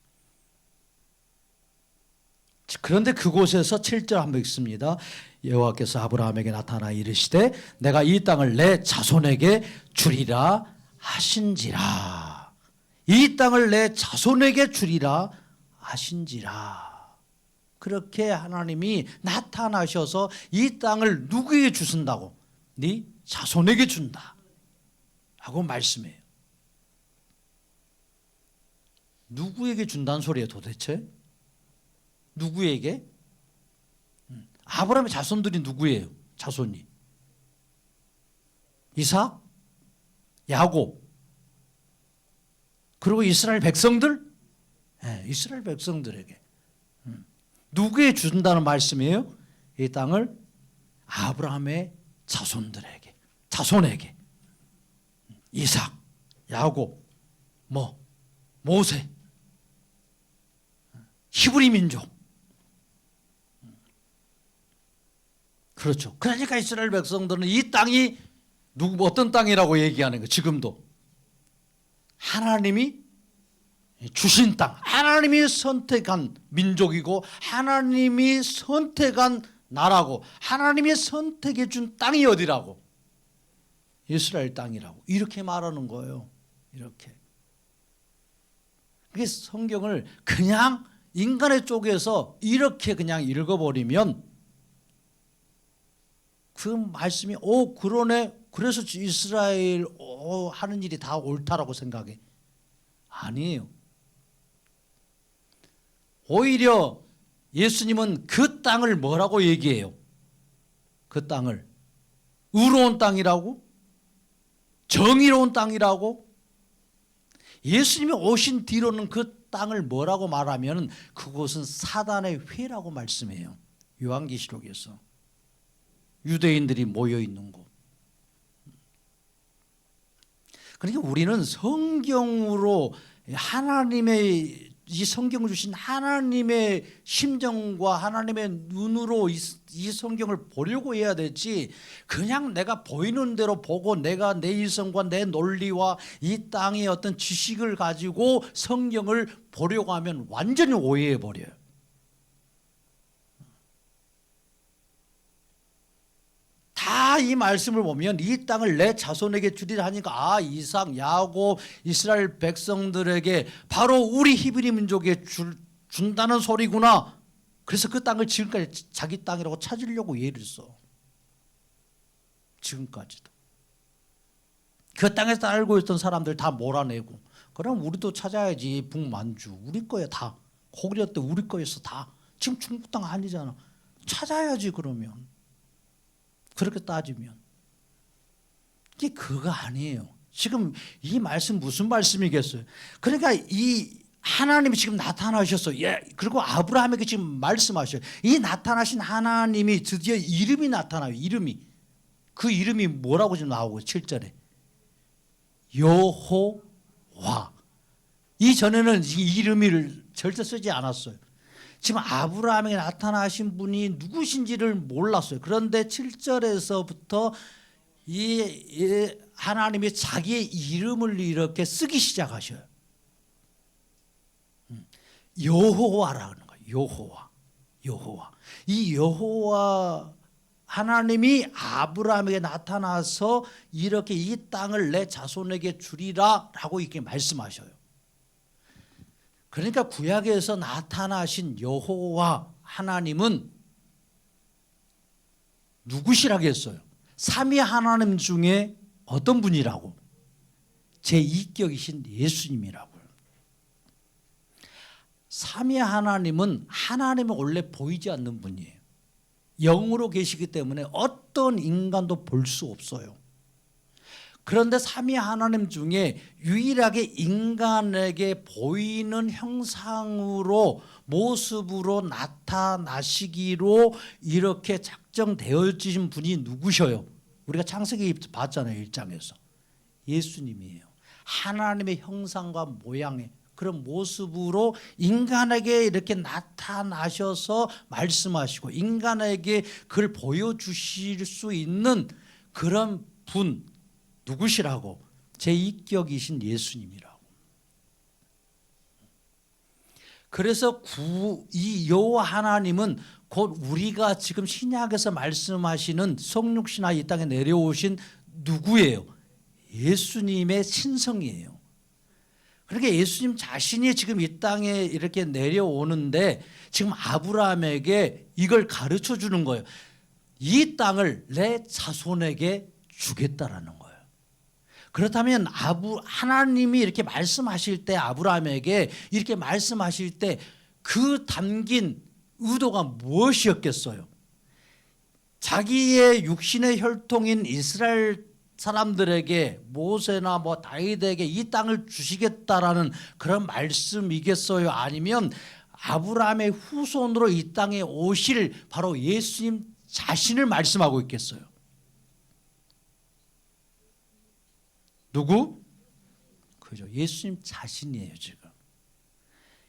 그런데 그곳에서 7절 한번 읽습니다. 여호와께서 아브라함에게 나타나 이르시되 내가 이 땅을 내 자손에게 주리라 하신지라. 이 땅을 내 자손에게 주리라 하신지라. 그렇게 하나님이 나타나셔서 이 땅을 누구에게 주신다고? 네 자손에게 준다 라고 말씀해요. 누구에게 준다는 소리예요 도대체? 누구에게? 아브라함의 자손들이 누구예요? 자손이 이삭, 야곱, 그리고 이스라엘 백성들? 네, 이스라엘 백성들에게. 누구에 준다는 말씀이에요? 이 땅을 아브라함의 자손들에게, 자손에게. 이삭, 야곱, 모세, 히브리 민족. 그렇죠. 그러니까 이스라엘 백성들은 이 땅이 어떤 땅이라고 얘기하는 거예요. 지금도 하나님이 주신 땅, 하나님이 선택한 민족이고 하나님이 선택한 나라고 하나님이 선택해 준 땅이 어디라고? 이스라엘 땅이라고 이렇게 말하는 거예요. 이렇게. 그게 성경을 그냥 인간의 쪽에서 이렇게 그냥 읽어버리면 그 말씀이 그러네. 그래서 이스라엘 하는 일이 다 옳다라고 생각해. 아니에요. 오히려 예수님은 그 땅을 뭐라고 얘기해요? 그 땅을 의로운 땅이라고? 정의로운 땅이라고? 예수님이 오신 뒤로는 그 땅을 뭐라고 말하면 그곳은 사단의 회라고 말씀해요. 요한계시록에서 유대인들이 모여 있는 곳. 그러니까 우리는 성경으로 하나님의 이 성경을 주신 하나님의 심정과 하나님의 눈으로 이 성경을 보려고 해야 되지, 그냥 내가 보이는 대로 보고 내가 내 이성과 내 논리와 이 땅의 어떤 지식을 가지고 성경을 보려고 하면 완전히 오해해 버려요. 다 이 말씀을 보면 이 땅을 내 자손에게 주리라 하니까 이삭, 야곱, 이스라엘 백성들에게 바로 우리 히브리 민족에 준다는 소리구나. 그래서 그 땅을 지금까지 자기 땅이라고 찾으려고 예를 써. 지금까지도. 그 땅에서 살고 있던 사람들 다 몰아내고, 그럼 우리도 찾아야지. 북만주 우리 거야 다. 고구려 때 우리 거였어 다. 지금 중국 땅 아니잖아. 찾아야지. 그러면 그렇게 따지면 이게 그거 아니에요. 지금 이 말씀 무슨 말씀이겠어요? 그러니까 이 하나님이 지금 나타나셨어요. 그리고 아브라함에게 지금 말씀하셔요. 이 나타나신 하나님이 드디어 이름이 나타나요. 이름이. 그 이름이 뭐라고 지금 나오고 7절에 여호와. 이전에는 이 이름을 절대 쓰지 않았어요. 지금 아브라함에게 나타나신 분이 누구신지를 몰랐어요. 그런데 7절에서부터 이 하나님이 자기의 이름을 이렇게 쓰기 시작하셔요. 여호와라는 거예요. 여호와. 여호와. 이 여호와 하나님이 아브라함에게 나타나서 이렇게 이 땅을 내 자손에게 주리라라고 이렇게 말씀하셔요. 그러니까 구약에서 나타나신 여호와 하나님은 누구시라겠어요? 삼위 하나님 중에 어떤 분이라고? 제2격이신 예수님이라고요. 삼위 하나님은 하나님은 원래 보이지 않는 분이에요. 영으로 계시기 때문에 어떤 인간도 볼 수 없어요. 그런데 삼위 하나님 중에 유일하게 인간에게 보이는 형상으로 모습으로 나타나시기로 이렇게 작정되어지신 분이 누구셔요? 우리가 창세기 봤잖아요. 1장에서. 예수님이에요. 하나님의 형상과 모양의 그런 모습으로 인간에게 이렇게 나타나셔서 말씀하시고 인간에게 그걸 보여주실 수 있는 그런 분 누구시라고? 제2격이신 예수님이라고. 그래서 이 여호와 하나님은 곧 우리가 지금 신약에서 말씀하시는 성육신하 이 땅에 내려오신 누구예요? 예수님의 신성이에요. 그러니까 예수님 자신이 지금 이 땅에 이렇게 내려오는데 지금 아브라함에게 이걸 가르쳐 주는 거예요. 이 땅을 내 자손에게 주겠다라는 거예요. 그렇다면 하나님이 이렇게 말씀하실 때 아브라함에게 이렇게 말씀하실 때 그 담긴 의도가 무엇이었겠어요? 자기의 육신의 혈통인 이스라엘 사람들에게 모세나 다윗에게 이 땅을 주시겠다라는 그런 말씀이겠어요? 아니면 아브라함의 후손으로 이 땅에 오실 바로 예수님 자신을 말씀하고 있겠어요? 누구? 그죠. 예수님 자신이에요. 지금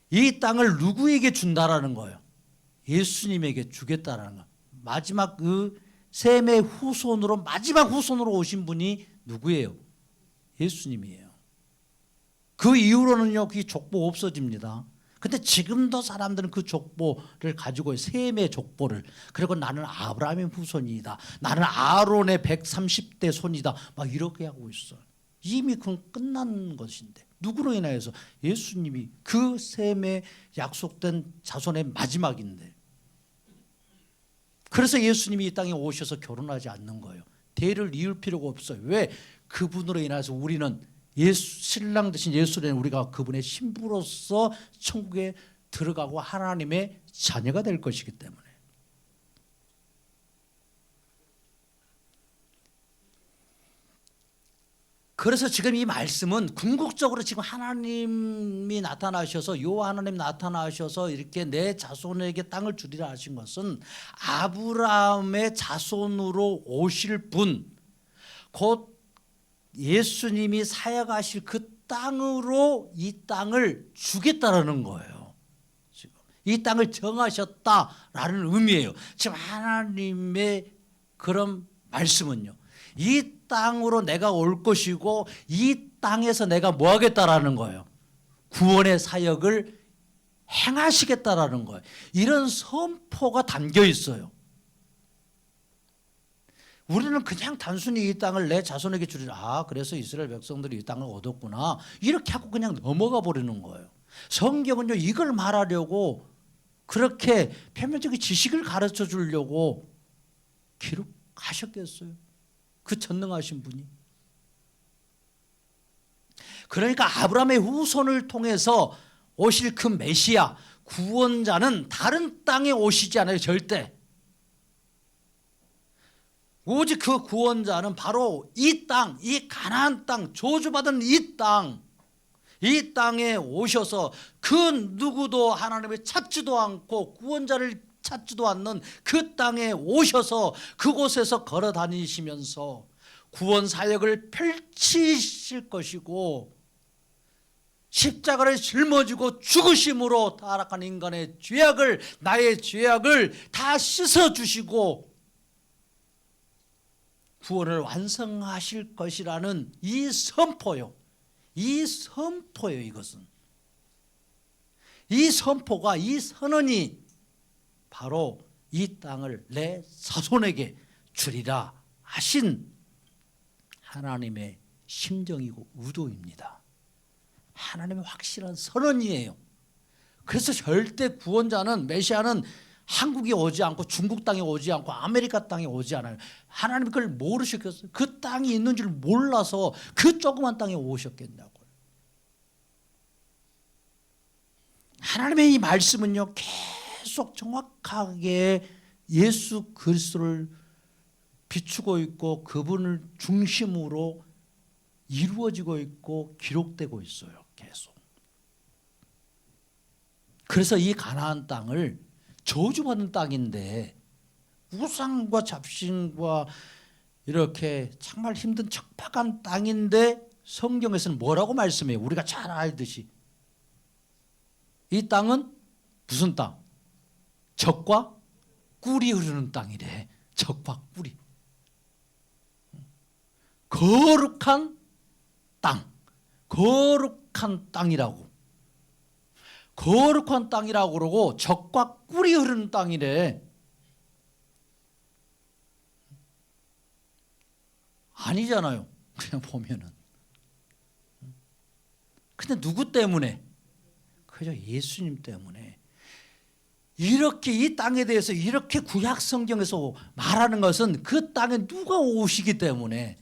이 땅을 누구에게 준다라는 거예요? 예수님에게 주겠다라는 거. 마지막 그 셈의 후손으로 마지막 후손으로 오신 분이 누구예요? 예수님이에요. 그 이후로는요, 그 족보 없어집니다. 근데 지금도 사람들은 그 족보를 가지고 셈의 족보를, 그리고 나는 아브라함의 후손이다, 나는 아론의 130대 손이다, 막 이렇게 하고 있어요. 이미 그건 끝난 것인데 누구로 인하여서? 예수님이 그 셈에 약속된 자손의 마지막인데. 그래서 예수님이 이 땅에 오셔서 결혼하지 않는 거예요. 대를 이을 필요가 없어요. 왜? 그분으로 인해서 우리는 신랑 되신 예수는 우리가 그분의 신부로서 천국에 들어가고 하나님의 자녀가 될 것이기 때문에. 그래서 지금 이 말씀은 궁극적으로 지금 하나님이 나타나셔서 하나님 나타나셔서 이렇게 내 자손에게 땅을 주리라 하신 것은 아브라함의 자손으로 오실 분, 곧 예수님이 사역하실 그 땅으로 이 땅을 주겠다라는 거예요. 지금 이 땅을 정하셨다라는 의미예요. 지금 하나님의 그런 말씀은요, 이 땅으로 내가 올 것이고 이 땅에서 내가 뭐 하겠다라는 거예요. 구원의 사역을 행하시겠다라는 거예요. 이런 선포가 담겨 있어요. 우리는 그냥 단순히 이 땅을 내 자손에게 주리라. 그래서 이스라엘 백성들이 이 땅을 얻었구나. 이렇게 하고 그냥 넘어가 버리는 거예요. 성경은요, 이걸 말하려고 그렇게 표면적인 지식을 가르쳐 주려고 기록하셨겠어요. 그 전능하신 분이. 그러니까 아브라함의 후손을 통해서 오실 그 메시아 구원자는 다른 땅에 오시지 않아요. 절대. 오직 그 구원자는 바로 이 땅, 이 가나안 땅, 저주받은 이 땅에 오셔서 그 누구도 하나님을 찾지도 않고 구원자를 찾지도 않는 그 땅에 오셔서 그곳에서 걸어 다니시면서 구원 사역을 펼치실 것이고, 십자가를 짊어지고 죽으심으로 타락한 인간의 죄악을, 나의 죄악을 다 씻어주시고 구원을 완성하실 것이라는 이 선포요. 이 선포요. 이것은 이 선포가, 이 선언이 바로 이 땅을 내 자손에게 주리라 하신 하나님의 심정이고 의도입니다. 하나님의 확실한 선언이에요. 그래서 절대 구원자는, 메시아는 한국에 오지 않고 중국 땅에 오지 않고 아메리카 땅에 오지 않아요. 하나님 그걸 모르셨겠어요. 그 땅이 있는 줄 몰라서 그 조그만 땅에 오셨겠냐고요. 하나님의 이 말씀은요, 계속 정확하게 예수 그리스도를 비추고 있고 그분을 중심으로 이루어지고 있고 기록되고 있어요. 계속. 그래서 이 가나안 땅을 저주받은 땅인데, 우상과 잡신과 이렇게 정말 힘든 척박한 땅인데 성경에서는 뭐라고 말씀해요? 우리가 잘 알듯이 이 땅은 무슨 땅? 적과 꿀이 흐르는 땅이래. 적과 꿀이. 거룩한 땅, 거룩한 땅이라고. 거룩한 땅이라고 그러고 적과 꿀이 흐르는 땅이래. 아니잖아요. 그냥 보면은. 근데 누구 때문에? 그저 예수님 때문에. 이렇게 이 땅에 대해서 이렇게 구약 성경에서 말하는 것은 그 땅에 누가 오시기 때문에,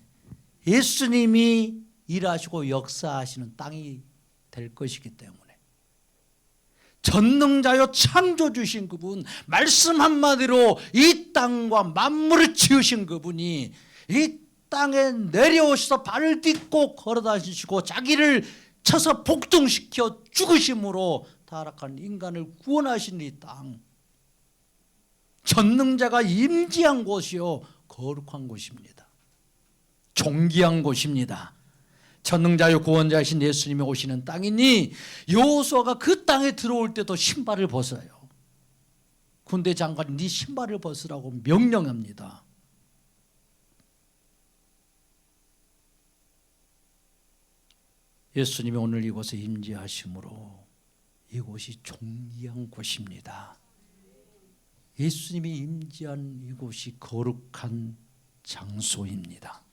예수님이 일하시고 역사하시는 땅이 될 것이기 때문에. 전능자여 창조주신 그분, 말씀 한마디로 이 땅과 만물을 지으신 그분이 이 땅에 내려오셔서 발을 딛고 걸어다니시고 자기를 쳐서 복종시켜 죽으심으로 타락한 인간을 구원하신 이 땅, 전능자가 임재한 곳이요 거룩한 곳입니다. 존귀한 곳입니다. 전능자요 구원자이신 예수님이 오시는 땅이니 여호수아가 그 땅에 들어올 때도 신발을 벗어요. 군대 장관이 네 신발을 벗으라고 명령합니다. 예수님이 오늘 이곳에 임재하심으로 이곳이 존귀한 곳입니다. 예수님이 임재한 이곳이 거룩한 장소입니다.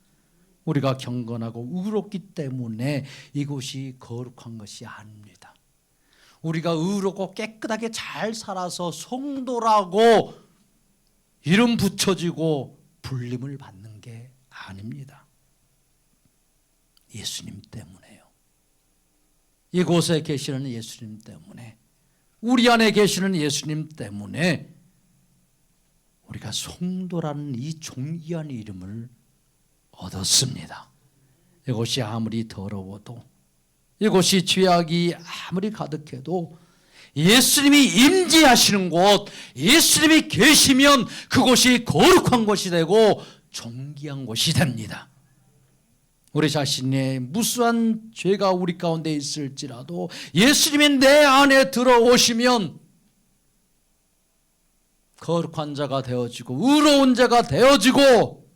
우리가 경건하고 의롭기 때문에 이곳이 거룩한 것이 아닙니다. 우리가 의롭고 깨끗하게 잘 살아서 성도라고 이름 붙여지고 불림을 받는 게 아닙니다. 예수님 때문에요. 이곳에 계시는 예수님 때문에 우리 안에 계시는 예수님 때문에 우리가 성도라는 이 존귀한 이름을 얻었습니다. 이곳이 아무리 더러워도, 이곳이 죄악이 아무리 가득해도 예수님이 임재하시는 곳, 예수님이 계시면 그곳이 거룩한 곳이 되고 존귀한 곳이 됩니다. 우리 자신의 무수한 죄가 우리 가운데 있을지라도 예수님이 내 안에 들어오시면 거룩한 자가 되어지고 의로운 자가 되어지고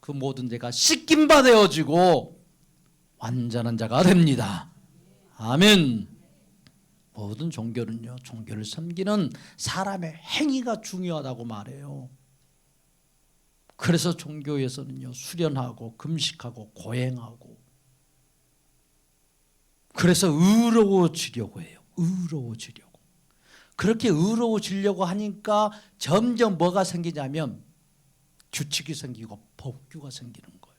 그 모든 죄가 씻긴 바 되어지고 완전한 자가 됩니다. 아멘. 모든 종교는요, 종교를 섬기는 사람의 행위가 중요하다고 말해요. 그래서 종교에서는요, 수련하고 금식하고 고행하고, 그래서 의로워지려고 해요. 의로워지려고. 그렇게 의로워지려고 하니까 점점 뭐가 생기냐면 규칙이 생기고 법규가 생기는 거예요.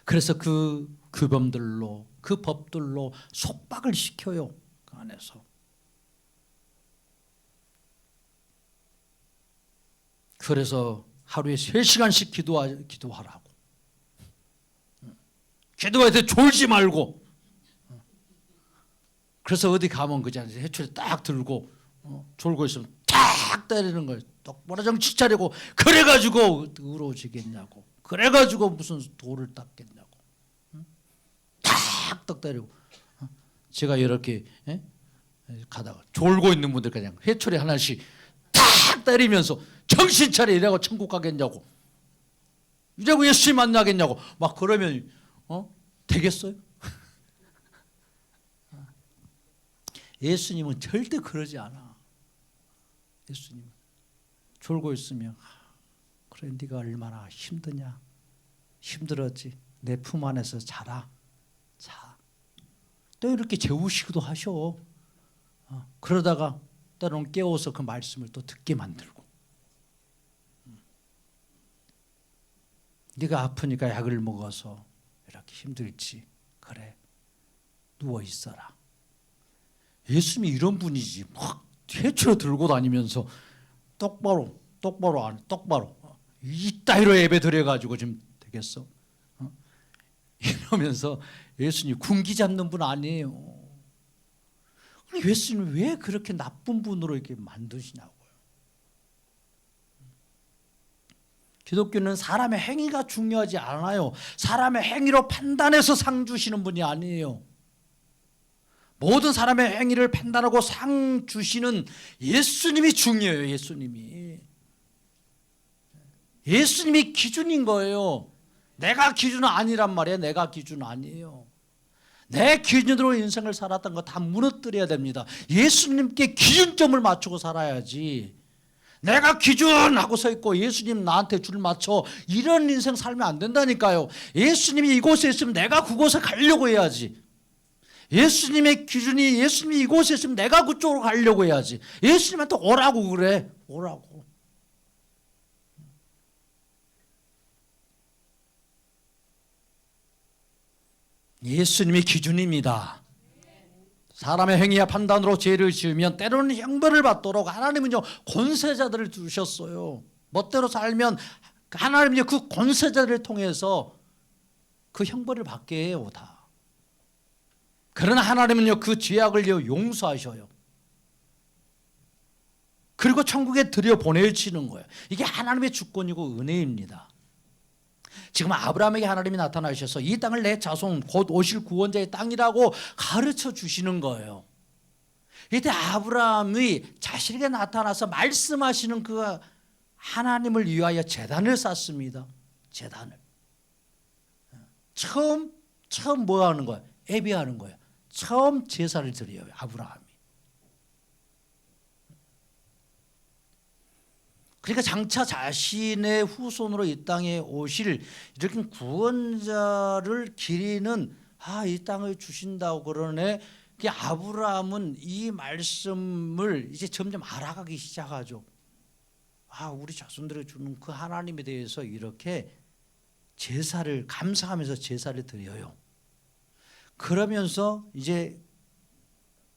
그래서 그 규범들로, 그 법들로 속박을 시켜요. 그 안에서. 그래서 하루에 3시간씩 기도하라고. 기도할 때 졸지 말고. 그래서 어디 가면 그냥 해초리 딱 들고 졸고 있으면 탁 때리는 거예요. 똑바로 정신 차리고. 그래가지고 의로워지겠냐고. 그래가지고 무슨 돌을 닦겠냐고. 탁 때리고. 제가 이렇게 가다가 졸고 있는 분들 그냥 해초리 하나씩 탁 때리면서 정신 차려 이래고 천국 가겠냐고, 이래고 예수님 만나겠냐고 막 그러면 되겠어요? 예수님은 절대 그러지 않아. 예수님은 졸고 있으면 그래 네가 얼마나 힘드냐, 힘들었지, 내 품 안에서 자라. 자. 또 이렇게 재우시기도 하셔. 그러다가 때로는 깨워서 그 말씀을 또 듣게 만들고. 네가 아프니까 약을 먹어서 이렇게 힘들지. 그래, 누워 있어라. 예수님이 이런 분이지. 막 해초로 들고 다니면서 똑바로 이따위로 예배 드려가지고 지금 되겠어? 이러면서 예수님 군기 잡는 분 아니에요. 예수님 왜 그렇게 나쁜 분으로 이렇게 만드시냐고요. 기독교는 사람의 행위가 중요하지 않아요. 사람의 행위로 판단해서 상 주시는 분이 아니에요. 모든 사람의 행위를 판단하고 상 주시는 예수님이 중요해요. 예수님이 기준인 거예요. 내가 기준은 아니란 말이에요. 내가 기준 아니에요. 내 기준으로 인생을 살았던 거 다 무너뜨려야 됩니다. 예수님께 기준점을 맞추고 살아야지. 내가 기준하고 서 있고 예수님 나한테 줄 맞춰 이런 인생 살면 안 된다니까요. 예수님이 이곳에 있으면 내가 그곳에 가려고 해야지. 예수님의 기준이 예수님이 이곳에 있으면 내가 그쪽으로 가려고 해야지. 예수님한테 오라고 그래. 오라고. 예수님이 기준입니다. 사람의 행위와 판단으로 죄를 지으면 때로는 형벌을 받도록 하나님은요 권세자들을 두셨어요. 멋대로 살면 하나님은요 그 권세자들을 통해서 그 형벌을 받게 해요 다. 그러나 하나님은요 그 죄악을요 용서하셔요. 그리고 천국에 들여보내시는 거예요. 이게 하나님의 주권이고 은혜입니다. 지금 아브라함에게 하나님이 나타나셔서 이 땅을 내 자손 곧 오실 구원자의 땅이라고 가르쳐 주시는 거예요. 이때 아브라함이 자신에게 나타나서 말씀하시는 그 하나님을 위하여 제단을 쌓습니다. 제단을. 처음 뭐 하는 거예요? 예배하는 거예요. 처음 제사를 드려요. 아브라함이. 그러니까 장차 자신의 후손으로 이 땅에 오실 이렇게 구원자를 기리는 이 땅을 주신다고 그러네. 아브라함은 이 말씀을 이제 점점 알아가기 시작하죠. 우리 자손들에게 주는 그 하나님에 대해서 이렇게 제사를 감사하면서 제사를 드려요. 그러면서 이제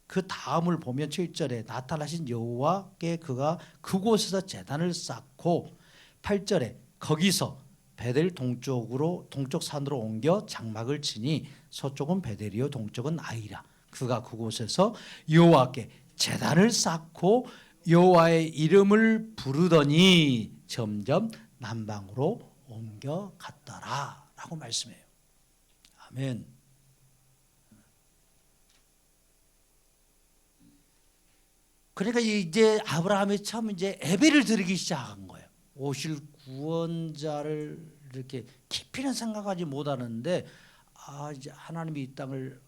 그 다음을 보면 7절에 나타나신 여호와께 그가 그곳에서 제단을 쌓고 8절에 거기서 베델 동쪽으로 동쪽 산으로 옮겨 장막을 치니 서쪽은 베델이요 동쪽은 아이라. 그가 그곳에서 여호와께 제단을 쌓고 여호와의 이름을 부르더니 점점 남방으로 옮겨갔더라 라고 말씀해요. 아멘. 그러니까 이제 아브라함이 처음 이제 예배를 드리기 시작한 거예요. 오실 구원자를 이렇게 깊이는 생각하지 못하는데 이제 하나님이 이 땅을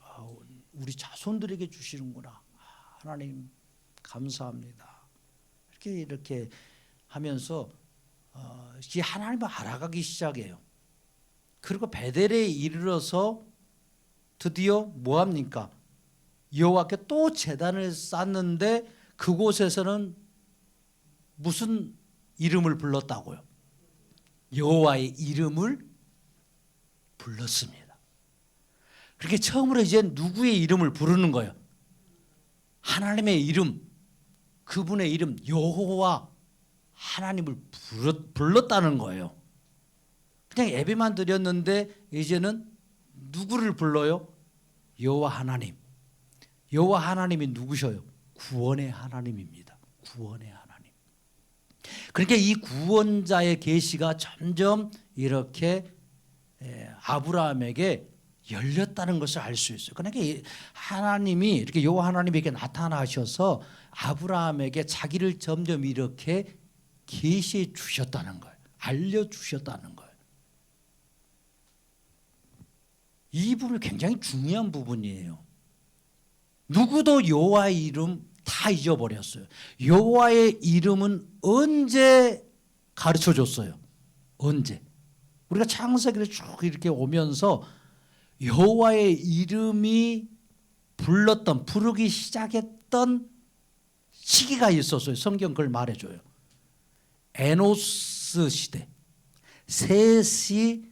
우리 자손들에게 주시는구나. 하나님 감사합니다. 이렇게 하면서 이제 하나님을 알아가기 시작해요. 그리고 베델에 이르러서 드디어 뭐 합니까? 여호와께 또 제단을 쌓는데 그곳에서는 무슨 이름을 불렀다고요? 여호와의 이름을 불렀습니다. 그렇게 처음으로 이제 누구의 이름을 부르는 거예요? 하나님의 이름, 그분의 이름 여호와 하나님을 불렀다는 거예요. 그냥 예배만 드렸는데 이제는 누구를 불러요? 여호와 하나님. 여호와 하나님이 누구셔요? 구원의 하나님입니다. 구원의 하나님. 그러니까 이 구원자의 계시가 점점 이렇게 아브라함에게 열렸다는 것을 알 수 있어요. 그러니까 하나님이 이렇게 여호와 하나님에게 나타나셔서 아브라함에게 자기를 점점 이렇게 계시해 주셨다는 거예요. 알려 주셨다는 거예요. 이 부분이 굉장히 중요한 부분이에요. 누구도 여호와의 이름 다 잊어버렸어요. 여호와의 이름은 언제 가르쳐 줬어요? 언제? 우리가 창세기를 쭉 이렇게 오면서 여호와의 이름이 부르기 시작했던 시기가 있었어요. 성경 그걸 말해줘요. 에노스 시대. 셋이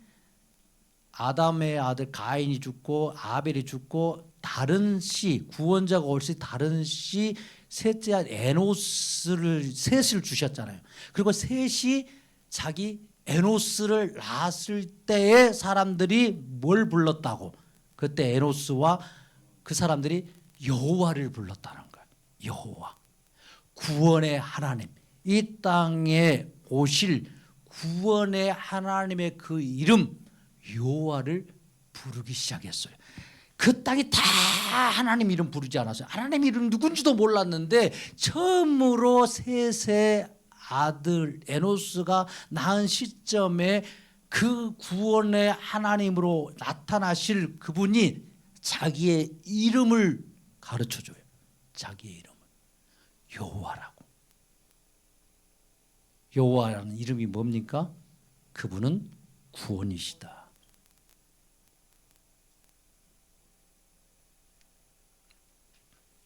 아담의 아들 가인이 죽고 아벨이 죽고 다른 씨 구원자가 올 시 다른 씨 셋째 아들 셋을 주셨잖아요. 그리고 셋이 자기 에노스를 낳았을 때에 사람들이 뭘 불렀다고? 그때 에노스와 그 사람들이 여호와를 불렀다는 거예요. 여호와. 구원의 하나님. 이 땅에 오실 구원의 하나님의 그 이름 여호와를 부르기 시작했어요. 그 땅이 다 하나님 이름 부르지 않았어요. 하나님 이름 누군지도 몰랐는데 처음으로 셋의 아들 에노스가 낳은 시점에 그 구원의 하나님으로 나타나실 그분이 자기의 이름을 가르쳐줘요. 자기의 이름을. 여호와라고. 여호와라는 이름이 뭡니까? 그분은 구원이시다.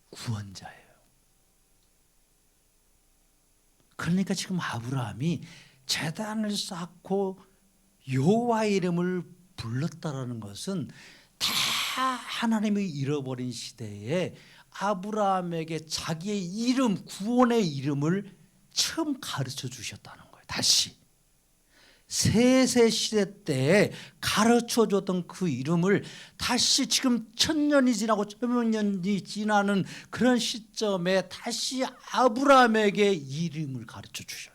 구원자예요. 그러니까 지금 아브라함이 제단을 쌓고 여호와의 이름을 불렀다라는 것은 다 하나님이 잃어버린 시대에 아브라함에게 자기의 이름, 구원의 이름을 처음 가르쳐 주셨다는 거예요. 다시. 셋의 시대 때에 가르쳐 줬던 그 이름을 다시 지금 1000년이 지나고 1000년이 지나는 그런 시점에 다시 아브라함에게 이름을 가르쳐 주셔요.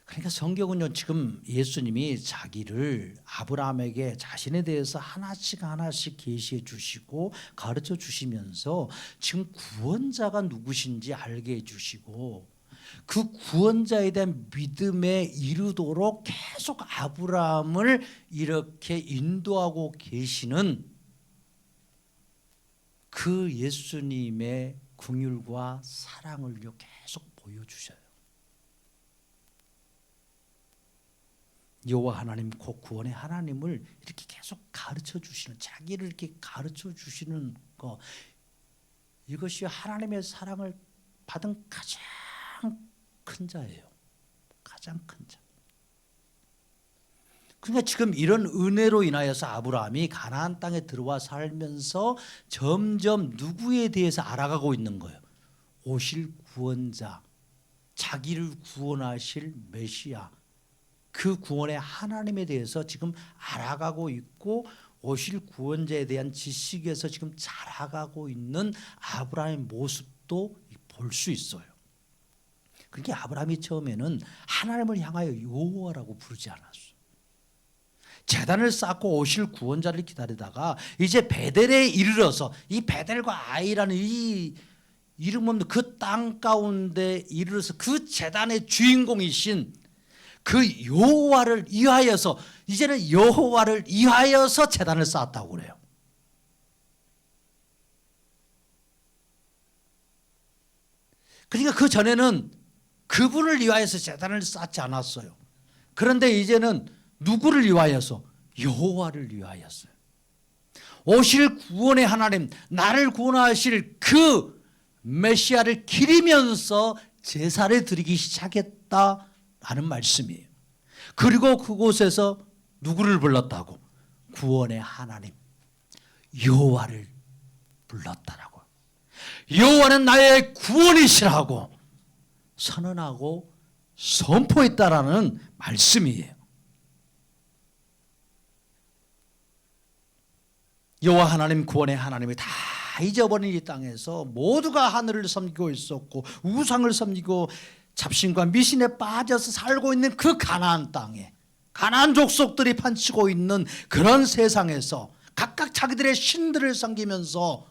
그러니까 성경은요, 지금 예수님이 자기를 아브라함에게 자신에 대해서 하나씩 계시해 주시고 가르쳐 주시면서 지금 구원자가 누구신지 알게 해 주시고 그 구원자에 대한 믿음에 이르도록 계속 아브라함을 이렇게 인도하고 계시는 그 예수님의 긍휼과 사랑을 계속 보여주셔요. 여호와 하나님, 곧 구원의 하나님을 이렇게 계속 가르쳐 주시는, 자기를 이렇게 가르쳐 주시는 거, 이것이 하나님의 사랑을 받은 가장 큰 자예요. 가장 큰 자. 그러니까 지금 이런 은혜로 인하여서 아브라함이 가나안 땅에 들어와 살면서 점점 누구에 대해서 알아가고 있는 거예요. 오실 구원자, 자기를 구원하실 메시아, 그 구원의 하나님에 대해서 지금 알아가고 있고 오실 구원자에 대한 지식에서 지금 자라가고 있는 아브라함의 모습도 볼 수 있어요. 그러니까 아브라함이 처음에는 하나님을 향하여 여호와라고 부르지 않았어요. 제단을 쌓고 오실 구원자를 기다리다가 이제 베델에 이르러서 이 베델과 아이라는 이 이름 없는 그 땅 가운데 이르러서 그 제단의 주인공이신 그 여호와를 위하여서 이제는 여호와를 위하여서 제단을 쌓았다고 그래요. 그러니까 그 전에는 그분을 위하여서 제단을 쌓지 않았어요. 그런데 이제는 누구를 위하여서? 여호와를 위하여서요. 오실 구원의 하나님, 나를 구원하실 그 메시아를 기리면서 제사를 드리기 시작했다라는 말씀이에요. 그리고 그곳에서 누구를 불렀다고? 구원의 하나님 여호와를 불렀다라고. 여호와는 나의 구원이시라고 선언하고 선포했다라는 말씀이에요. 여호와 하나님, 구원의 하나님이 다 잊어버린 이 땅에서 모두가 하늘을 섬기고 있었고 우상을 섬기고 잡신과 미신에 빠져서 살고 있는 그 가나안 땅에, 가나안 족속들이 판치고 있는 그런 세상에서 각각 자기들의 신들을 섬기면서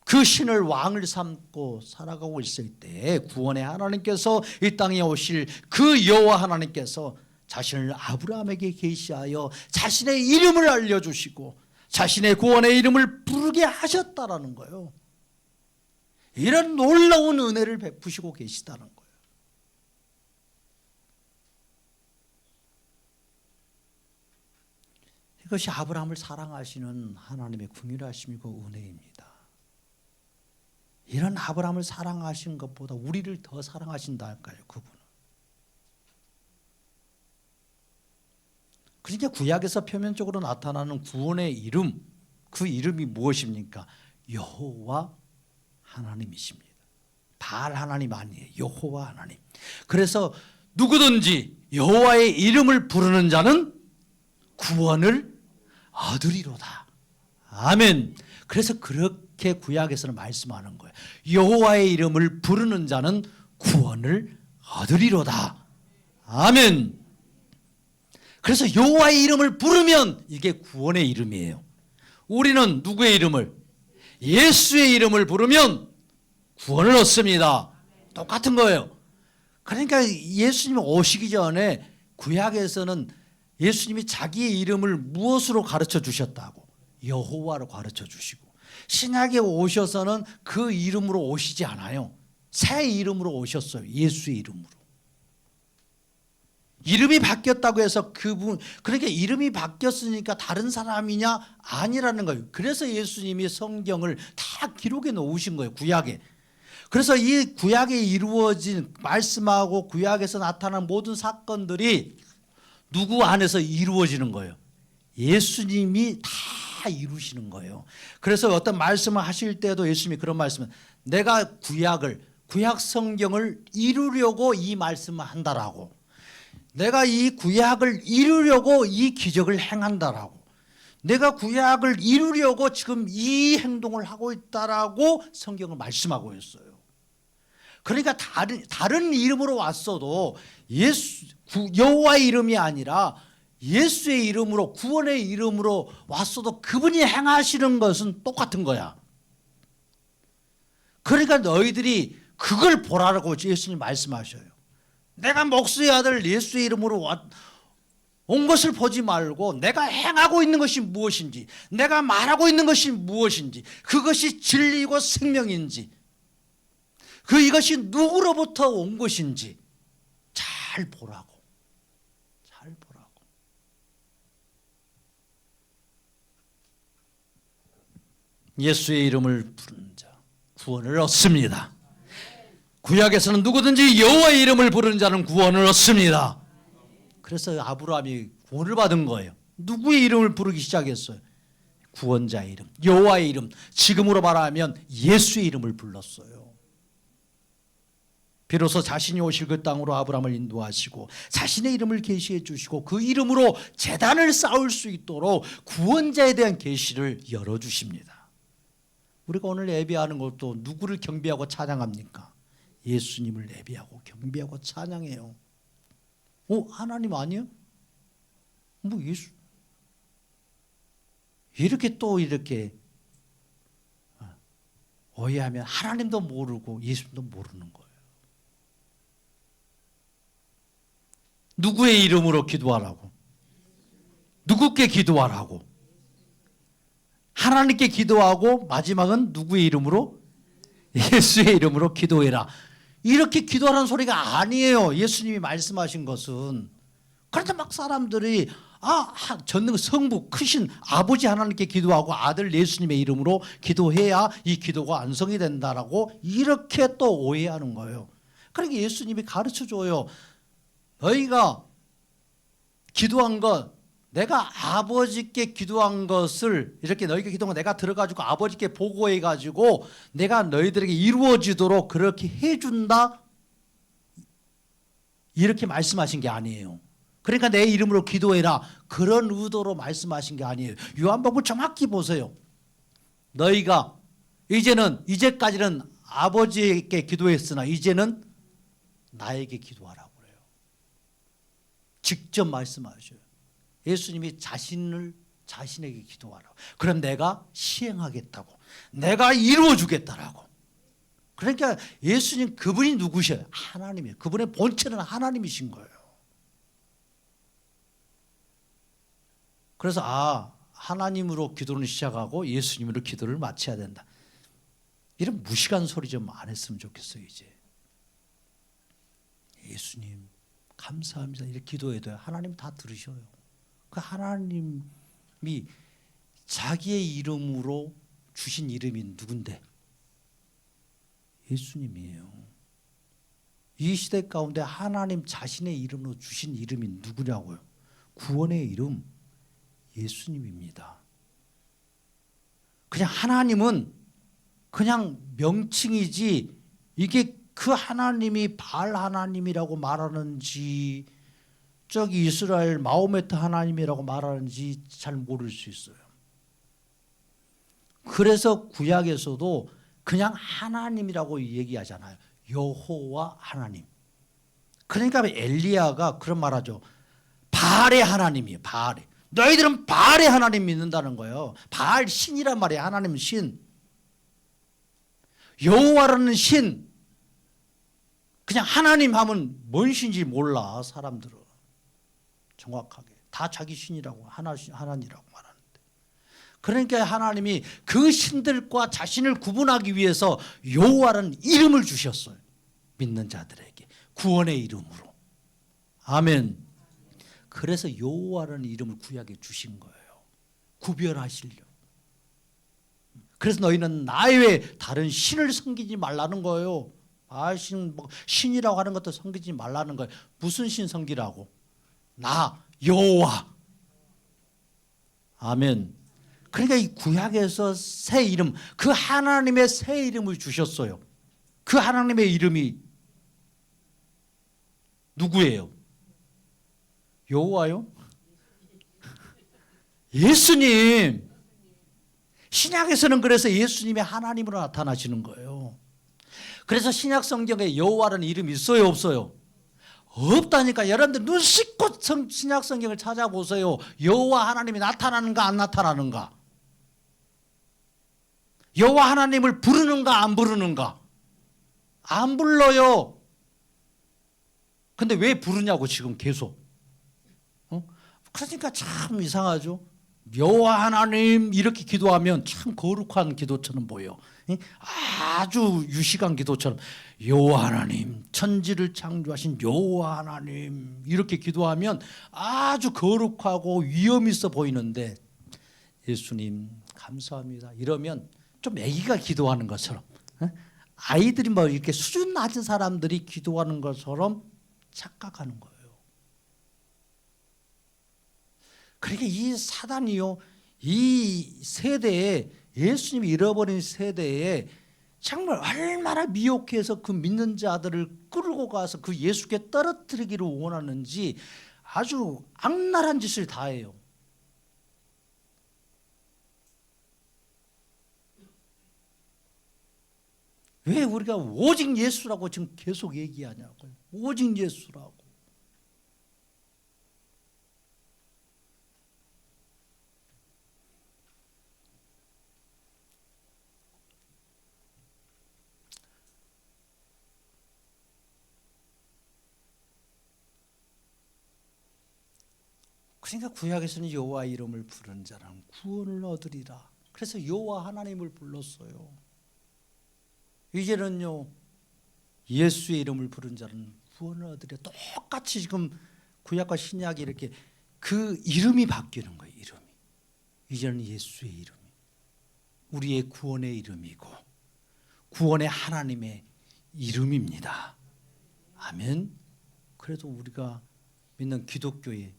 그 신을 왕을 삼고 살아가고 있을 때 구원의 하나님께서 이 땅에 오실 그 여호와 하나님께서 자신을 아브라함에게 계시하여 자신의 이름을 알려주시고 자신의 구원의 이름을 부르게 하셨다라는 거예요. 이런 놀라운 은혜를 베푸시고 계시다는 거예요. 이것이 아브라함을 사랑하시는 하나님의 긍휼하심이고 은혜입니다. 이런 아브라함을 사랑하신 것보다 우리를 더 사랑하신다 할까요? 그분은. 그러니까 구약에서 표면적으로 나타나는 구원의 이름, 그 이름이 무엇입니까? 여호와 하나님이십니다. 바알 하나님 아니에요. 여호와 하나님. 그래서 누구든지 여호와의 이름을 부르는 자는 구원을 얻으리로다. 아멘. 그래서 그렇게 구약에서는 말씀하는 거예요. 여호와의 이름을 부르는 자는 구원을 얻으리로다. 아멘. 그래서 여호와의 이름을 부르면 이게 구원의 이름이에요. 우리는 누구의 이름을? 예수의 이름을 부르면 구원을 얻습니다. 똑같은 거예요. 그러니까 예수님이 오시기 전에 구약에서는 예수님이 자기의 이름을 무엇으로 가르쳐 주셨다고? 여호와로 가르쳐 주시고, 신약에 오셔서는 그 이름으로 오시지 않아요. 새 이름으로 오셨어요. 예수의 이름으로. 이름이 바뀌었다고 해서 그분, 그러니까 이름이 바뀌었으니까 다른 사람이냐? 아니라는 거예요. 그래서 예수님이 성경을 다 기록해 놓으신 거예요. 구약에. 그래서 이 구약에 이루어진 말씀하고 구약에서 나타난 모든 사건들이 누구 안에서 이루어지는 거예요? 예수님이 다 이루시는 거예요. 그래서 어떤 말씀을 하실 때도 예수님이 그런 말씀을, 내가 구약 성경을 이루려고 이 말씀을 한다라고, 내가 이 구약을 이루려고 이 기적을 행한다라고, 내가 구약을 이루려고 지금 이 행동을 하고 있다라고 성경을 말씀하고 있어요. 그러니까 다른 이름으로 왔어도 여호와의 이름이 아니라 예수의 이름으로, 구원의 이름으로 왔어도 그분이 행하시는 것은 똑같은 거야. 그러니까 너희들이 그걸 보라고 예수님 말씀하셔요. 내가 목수의 아들 예수의 이름으로 온 것을 보지 말고 내가 행하고 있는 것이 무엇인지, 내가 말하고 있는 것이 무엇인지, 그것이 진리이고 생명인지, 이것이 누구로부터 온 것인지 잘 보라고. 잘 보라고. 예수의 이름을 부르는 자 구원을 얻습니다. 구약에서는 누구든지 여호와의 이름을 부르는 자는 구원을 얻습니다. 그래서 아브라함이 구원을 받은 거예요. 누구의 이름을 부르기 시작했어요? 구원자의 이름, 여호와의 이름, 지금으로 말하면 예수의 이름을 불렀어요. 비로소 자신이 오실 그 땅으로 아브라함을 인도하시고 자신의 이름을 계시해 주시고 그 이름으로 제단을 쌓을 수 있도록 구원자에 대한 계시를 열어주십니다. 우리가 오늘 예배하는 것도 누구를 경배하고 찬양합니까? 예수님을 예배하고 경배하고 찬양해요. 하나님 아니에요? 예수 이렇게 또 이렇게 오해하면 하나님도 모르고 예수님도 모르는 거예요. 누구의 이름으로 기도하라고? 누구께 기도하라고? 하나님께 기도하고 마지막은 누구의 이름으로? 예수의 이름으로 기도해라. 이렇게 기도하라는 소리가 아니에요. 예수님이 말씀하신 것은. 그런데 막 사람들이 전능 성부 크신 아버지 하나님께 기도하고 아들 예수님의 이름으로 기도해야 이 기도가 완성이 된다라고 이렇게 또 오해하는 거예요. 그러니까 예수님이 가르쳐줘요. 너희가 기도한 것, 내가 아버지께 기도한 것을 이렇게 너희가 기도한 거 내가 들어가지고 아버지께 보고해가지고 내가 너희들에게 이루어지도록 그렇게 해준다, 이렇게 말씀하신 게 아니에요. 그러니까 내 이름으로 기도해라, 그런 의도로 말씀하신 게 아니에요. 요한복음 정확히 보세요. 너희가 이제까지는 아버지에게 기도했으나 이제는 나에게 기도하라고 그래요. 직접 말씀하셔요. 예수님이 자신에게 기도하라고. 그럼 내가 시행하겠다고, 내가 이루어주겠다라고. 그러니까 예수님 그분이 누구셔요? 하나님이에요. 그분의 본체는 하나님이신 거예요. 그래서 하나님으로 기도를 시작하고 예수님으로 기도를 마쳐야 된다. 이런 무식한 소리 좀 안 했으면 좋겠어요. 이제 예수님 감사합니다 이렇게 기도해도 하나님 다 들으셔요. 그 하나님이 자기의 이름으로 주신 이름이 누군데? 예수님이에요. 이 시대 가운데 하나님 자신의 이름으로 주신 이름이 누구냐고요? 구원의 이름 예수님입니다. 그냥 하나님은 그냥 명칭이지 이게 그 하나님이 바알 하나님이라고 말하는지 저기 이스라엘 마호메트 하나님이라고 말하는지 잘 모를 수 있어요. 그래서 구약에서도 그냥 하나님이라고 얘기하잖아요. 여호와 하나님. 그러니까 엘리야가 그런 말하죠. 바알의 하나님이에요. 바알의. 너희들은 바알의 하나님 믿는다는 거예요. 바알 신이란 말이에요. 하나님 신. 여호와라는 신. 그냥 하나님 하면 뭔 신인지 몰라 사람들은. 정확하게 다 자기 신이라고 하나님이라고 말하는데, 그러니까 하나님이 그 신들과 자신을 구분하기 위해서 여호와라는 이름을 주셨어요. 믿는 자들에게 구원의 이름으로. 아멘. 그래서 여호와라는 이름을 구약에 주신 거예요. 구별하시려고. 그래서 너희는 나 외에 다른 신을 섬기지 말라는 거예요. 신이라고 하는 것도 섬기지 말라는 거예요. 무슨 신 섬기라고? 나 여호와. 아멘. 그러니까 이 구약에서 새 이름, 그 하나님의 새 이름을 주셨어요. 그 하나님의 이름이 누구예요? 여호와요? 예수님. 신약에서는 그래서 예수님이 하나님으로 나타나시는 거예요. 그래서 신약 성경에 여호와라는 이름이 있어요, 없어요? 없다니까. 여러분들 눈 씻고 신약 성경을 찾아보세요. 여호와 하나님이 나타나는가 안 나타나는가? 여호와 하나님을 부르는가 안 부르는가? 안 불러요. 근데 왜 부르냐고 지금 계속. 그러니까 참 이상하죠. 여호와 하나님 이렇게 기도하면 참 거룩한 기도처럼 보여. 아주 유식한 기도처럼 여호와 하나님, 천지를 창조하신 여호와 하나님 이렇게 기도하면 아주 거룩하고 위엄 있어 보이는데, 예수님 감사합니다 이러면 좀 애기가 기도하는 것처럼, 아이들이 뭐 이렇게 수준 낮은 사람들이 기도하는 것처럼 착각하는 거예요. 그러니까 이 사단이요, 이 세대에, 예수님이 잃어버린 세대에 정말 얼마나 미혹해서 그 믿는 자들을 끌고 가서 그 예수께 떨어뜨리기를 원하는지 아주 악랄한 짓을 다 해요. 왜 우리가 오직 예수라고 지금 계속 얘기하냐고요. 오직 예수라고. 그러니까 구약에서는 여호와 이름을 부르는 자는 구원을 얻으리라. 그래서 여호와 하나님을 불렀어요. 이제는요, 예수의 이름을 부른 자는 구원을 얻으리라. 똑같이 지금 구약과 신약이 이렇게 그 이름이 바뀌는 거예요. 이름이. 이제는 예수의 이름이 우리의 구원의 이름이고 구원의 하나님의 이름입니다. 아멘. 그래도 우리가 믿는 기독교의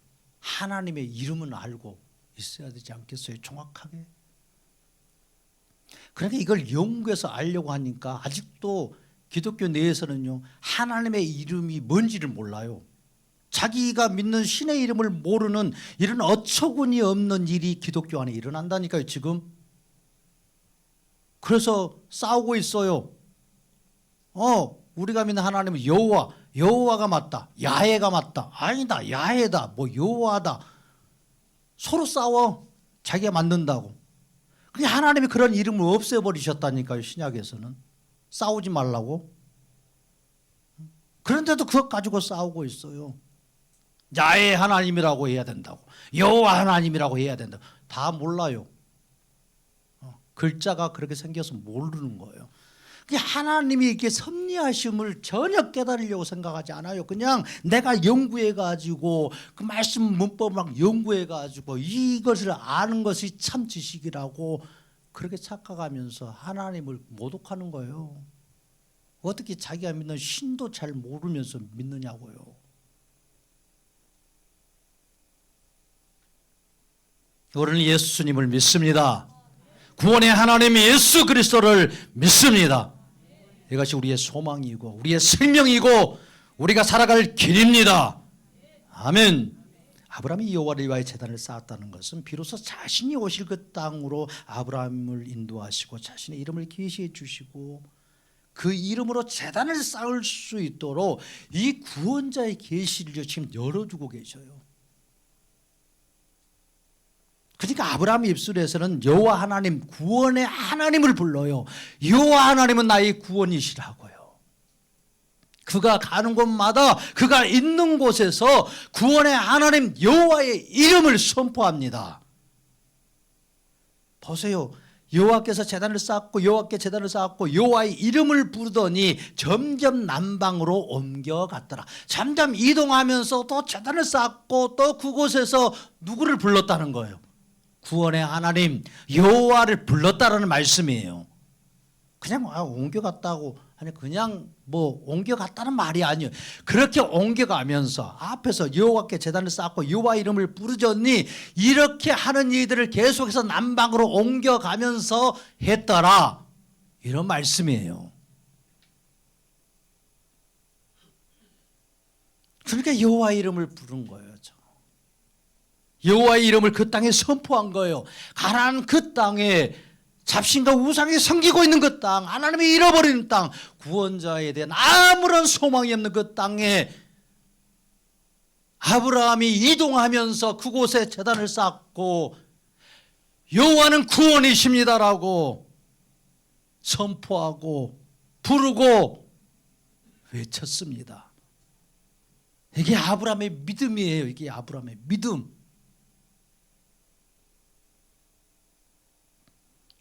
하나님의 이름은 알고 있어야 되지 않겠어요? 정확하게. 그러니까 이걸 연구해서 알려고 하니까 아직도 기독교 내에서는요, 하나님의 이름이 뭔지를 몰라요. 자기가 믿는 신의 이름을 모르는 이런 어처구니 없는 일이 기독교 안에 일어난다니까요, 지금. 그래서 싸우고 있어요. 우리가 믿는 하나님은 여호와가 맞다. 야훼가 맞다. 아니다. 야훼다. 뭐 여호와다. 서로 싸워. 자기가 만든다고. 근데 하나님이 그런 이름을 없애버리셨다니까요. 신약에서는. 싸우지 말라고. 그런데도 그것 가지고 싸우고 있어요. 야훼 하나님이라고 해야 된다고. 여호와 하나님이라고 해야 된다고. 다 몰라요. 글자가 그렇게 생겨서 모르는 거예요. 하나님이 이렇게 섭리하심을 전혀 깨달으려고 생각하지 않아요. 그냥 내가 연구해가지고 그 말씀 문법을 막 연구해가지고 이것을 아는 것이 참 지식이라고 그렇게 착각하면서 하나님을 모독하는 거예요. 어떻게 자기가 믿는 신도 잘 모르면서 믿느냐고요. 우리는 예수님을 믿습니다. 구원의 하나님 예수 그리스도를 믿습니다. 이것이 우리의 소망이고 우리의 생명이고 우리가 살아갈 길입니다. 아멘. 아브라함이 여호와를 위하여 제단을 쌓았다는 것은 비로소 자신이 오실 그 땅으로 아브라함을 인도하시고 자신의 이름을 계시해 주시고 그 이름으로 제단을 쌓을 수 있도록 이 구원자의 계시를 지금 열어주고 계셔요. 그러니까 아브라함의 입술에서는 여호와 하나님, 구원의 하나님을 불러요. 여호와 하나님은 나의 구원이시라고요. 그가 가는 곳마다 그가 있는 곳에서 구원의 하나님 여호와의 이름을 선포합니다. 보세요. 여호와께서 제단을 쌓았고 여호와께 제단을 쌓았고 여호와의 이름을 부르더니 점점 남방으로 옮겨갔더라. 점점 이동하면서 또 제단을 쌓았고 또 그곳에서 누구를 불렀다는 거예요? 구원의 하나님 여호와를 불렀다라는 말씀이에요. 그냥 옮겨갔다고 아니 그냥 뭐 옮겨갔다는 말이 아니에요. 그렇게 옮겨가면서 앞에서 여호와께 제단을 쌓고 여호와 이름을 부르짖니 이렇게 하는 일들을 계속해서 남방으로 옮겨가면서 했더라. 이런 말씀이에요. 그러니까 여호와 이름을 부른 거예요. 여호와의 이름을 그 땅에 선포한 거예요. 가나안 그 땅에 잡신과 우상이 섬기고 있는 그 땅, 하나님이 잃어버리는 땅, 구원자에 대한 아무런 소망이 없는 그 땅에 아브라함이 이동하면서 그곳에 제단을 쌓고 여호와는 구원이십니다라고 선포하고 부르고 외쳤습니다. 이게 아브라함의 믿음이에요. 이게 아브라함의 믿음.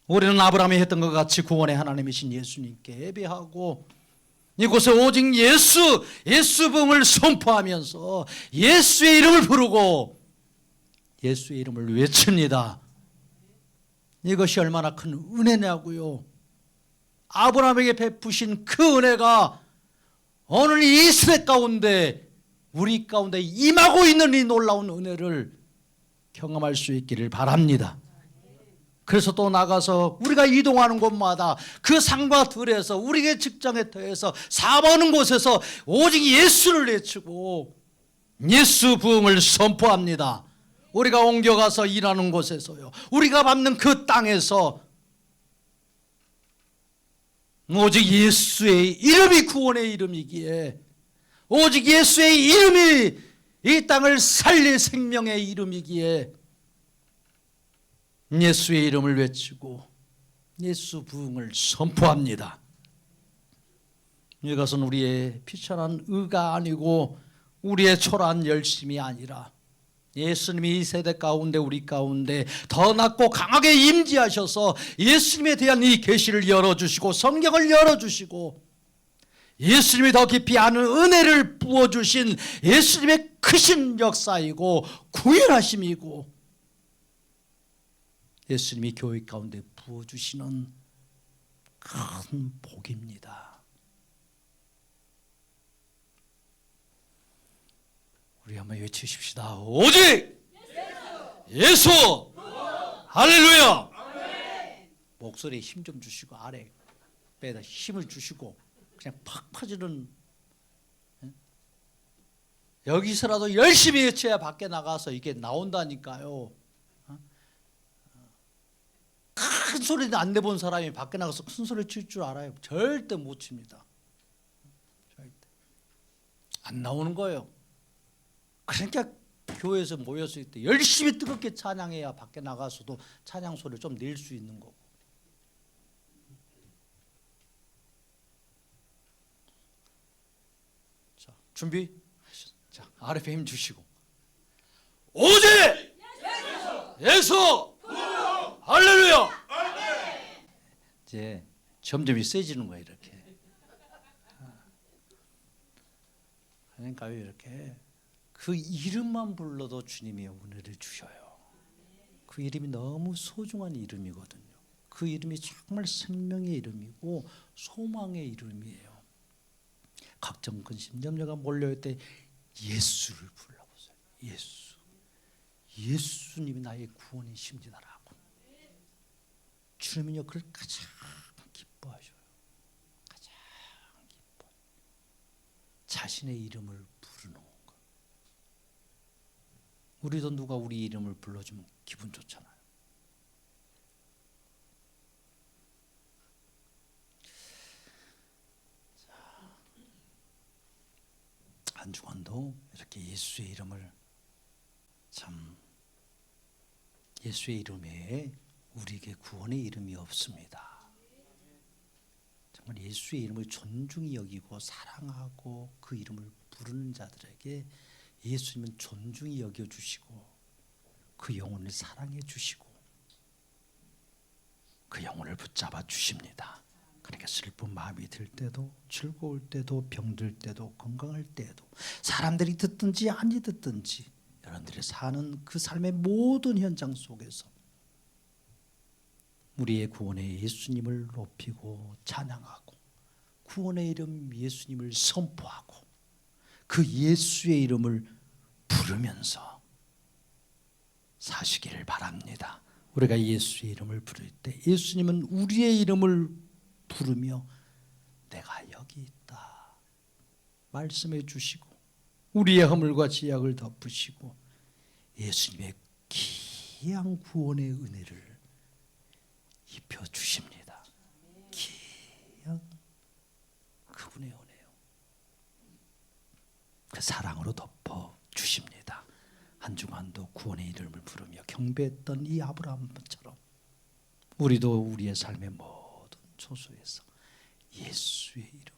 우리는 아브라함이 했던 것 같이 구원의 하나님이신 예수님께 예배하고 이곳에 오직 예수봉을 선포하면서 예수의 이름을 부르고 예수의 이름을 외칩니다. 이것이 얼마나 큰 은혜냐고요. 아브라함에게 베푸신 그 은혜가 오늘 이 시대 가운데 우리 가운데 임하고 있는 이 놀라운 은혜를 경험할 수 있기를 바랍니다. 그래서 또 나가서 우리가 이동하는 곳마다 그 산과 들에서 우리의 직장에 더해서 사모하는 곳에서 오직 예수를 외치고 예수 부흥을 선포합니다. 우리가 옮겨가서 일하는 곳에서요, 우리가 밟는 그 땅에서 오직 예수의 이름이 구원의 이름이기에, 오직 예수의 이름이 이 땅을 살릴 생명의 이름이기에 예수의 이름을 외치고 예수 부흥을 선포합니다. 이것은 우리의 비천한 의가 아니고 우리의 초라한 열심이 아니라 예수님이 이 세대 가운데 우리 가운데 더 낮고 강하게 임재하셔서 예수님에 대한 이 계시를 열어주시고 성경을 열어주시고 예수님이 더 깊이 아는 은혜를 부어주신 예수님의 크신 역사이고 구원하심이고 예수님이 교회 가운데 부어주시는 큰 복입니다. 우리 한번 외치십시다. 오직 예수! 할렐루야! 목소리에 힘 좀 주시고 아래 배에다 힘을 주시고 그냥 팍 퍼지는, 여기서라도 열심히 외쳐야 밖에 나가서 이게 나온다니까요. 큰 소리도 안 내본 사람이 밖에 나가서 큰 소리 칠 줄 알아요? 절대 못 칩니다. 절대 안 나오는 거예요. 그러니까 교회에서 모였을 때 열심히 뜨겁게 찬양해야 밖에 나가서도 찬양 소리를 좀 낼 수 있는 거고. 자, 준비. 자, 아랫배 힘 주시고 오직 예수! 할렐루야! 이제 점점 세지는 거예요. 이렇게. 그러니까 이렇게 그 이름만 불러도 주님이 은혜를 주셔요. 그 이름이 너무 소중한 이름이거든요. 그 이름이 정말 생명의 이름이고 소망의 이름이에요. 걱정, 근심, 염려가 몰려올 때 예수를 불러보세요. 예수. 예수님이 나의 구원이십니다라고. 주님은요 그걸 가장 기뻐하셔요. 가장 기뻐. 자신의 이름을 부르는 것. 우리도 누가 우리 이름을 불러주면 기분 좋잖아요. 한 주간도 이렇게 예수의 이름을, 참 예수의 이름 외에 우리에게 구원의 이름이 없습니다. 정말 예수의 이름을 존중히 여기고 사랑하고 그 이름을 부르는 자들에게 예수님은 존중히 여겨주시고 그 영혼을 사랑해 주시고 그 영혼을 붙잡아 주십니다. 그러니까 슬픈 마음이 들 때도, 즐거울 때도, 병들 때도, 건강할 때도, 사람들이 듣든지 아니 듣든지 여러분들이 사는 그 삶의 모든 현장 속에서 우리의 구원의 예수님을 높이고 찬양하고 구원의 이름 예수님을 선포하고 그 예수의 이름을 부르면서 사시기를 바랍니다. 우리가 예수의 이름을 부를 때 예수님은 우리의 이름을 부르며 내가 여기 있다 말씀해 주시고 우리의 허물과 죄악을 덮으시고 예수님의 귀한 구원의 은혜를 입혀 주십니다. 귀한 그분의 은혜요. 그 사랑으로 덮어 주십니다. 한 주간도 구원의 이름을 부르며 경배했던 이 아브라함처럼 우리도 우리의 삶의 모든 초소에서 예수의 이름,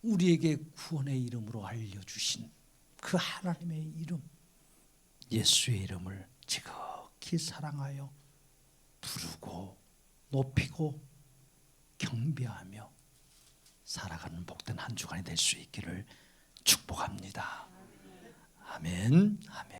우리에게 구원의 이름으로 알려주신 그 하나님의 이름, 예수의 이름을 지극히 사랑하여 부르고 높이고 경배하며 살아가는 복된 한 주간이 될 수 있기를 축복합니다. 아멘. 아멘.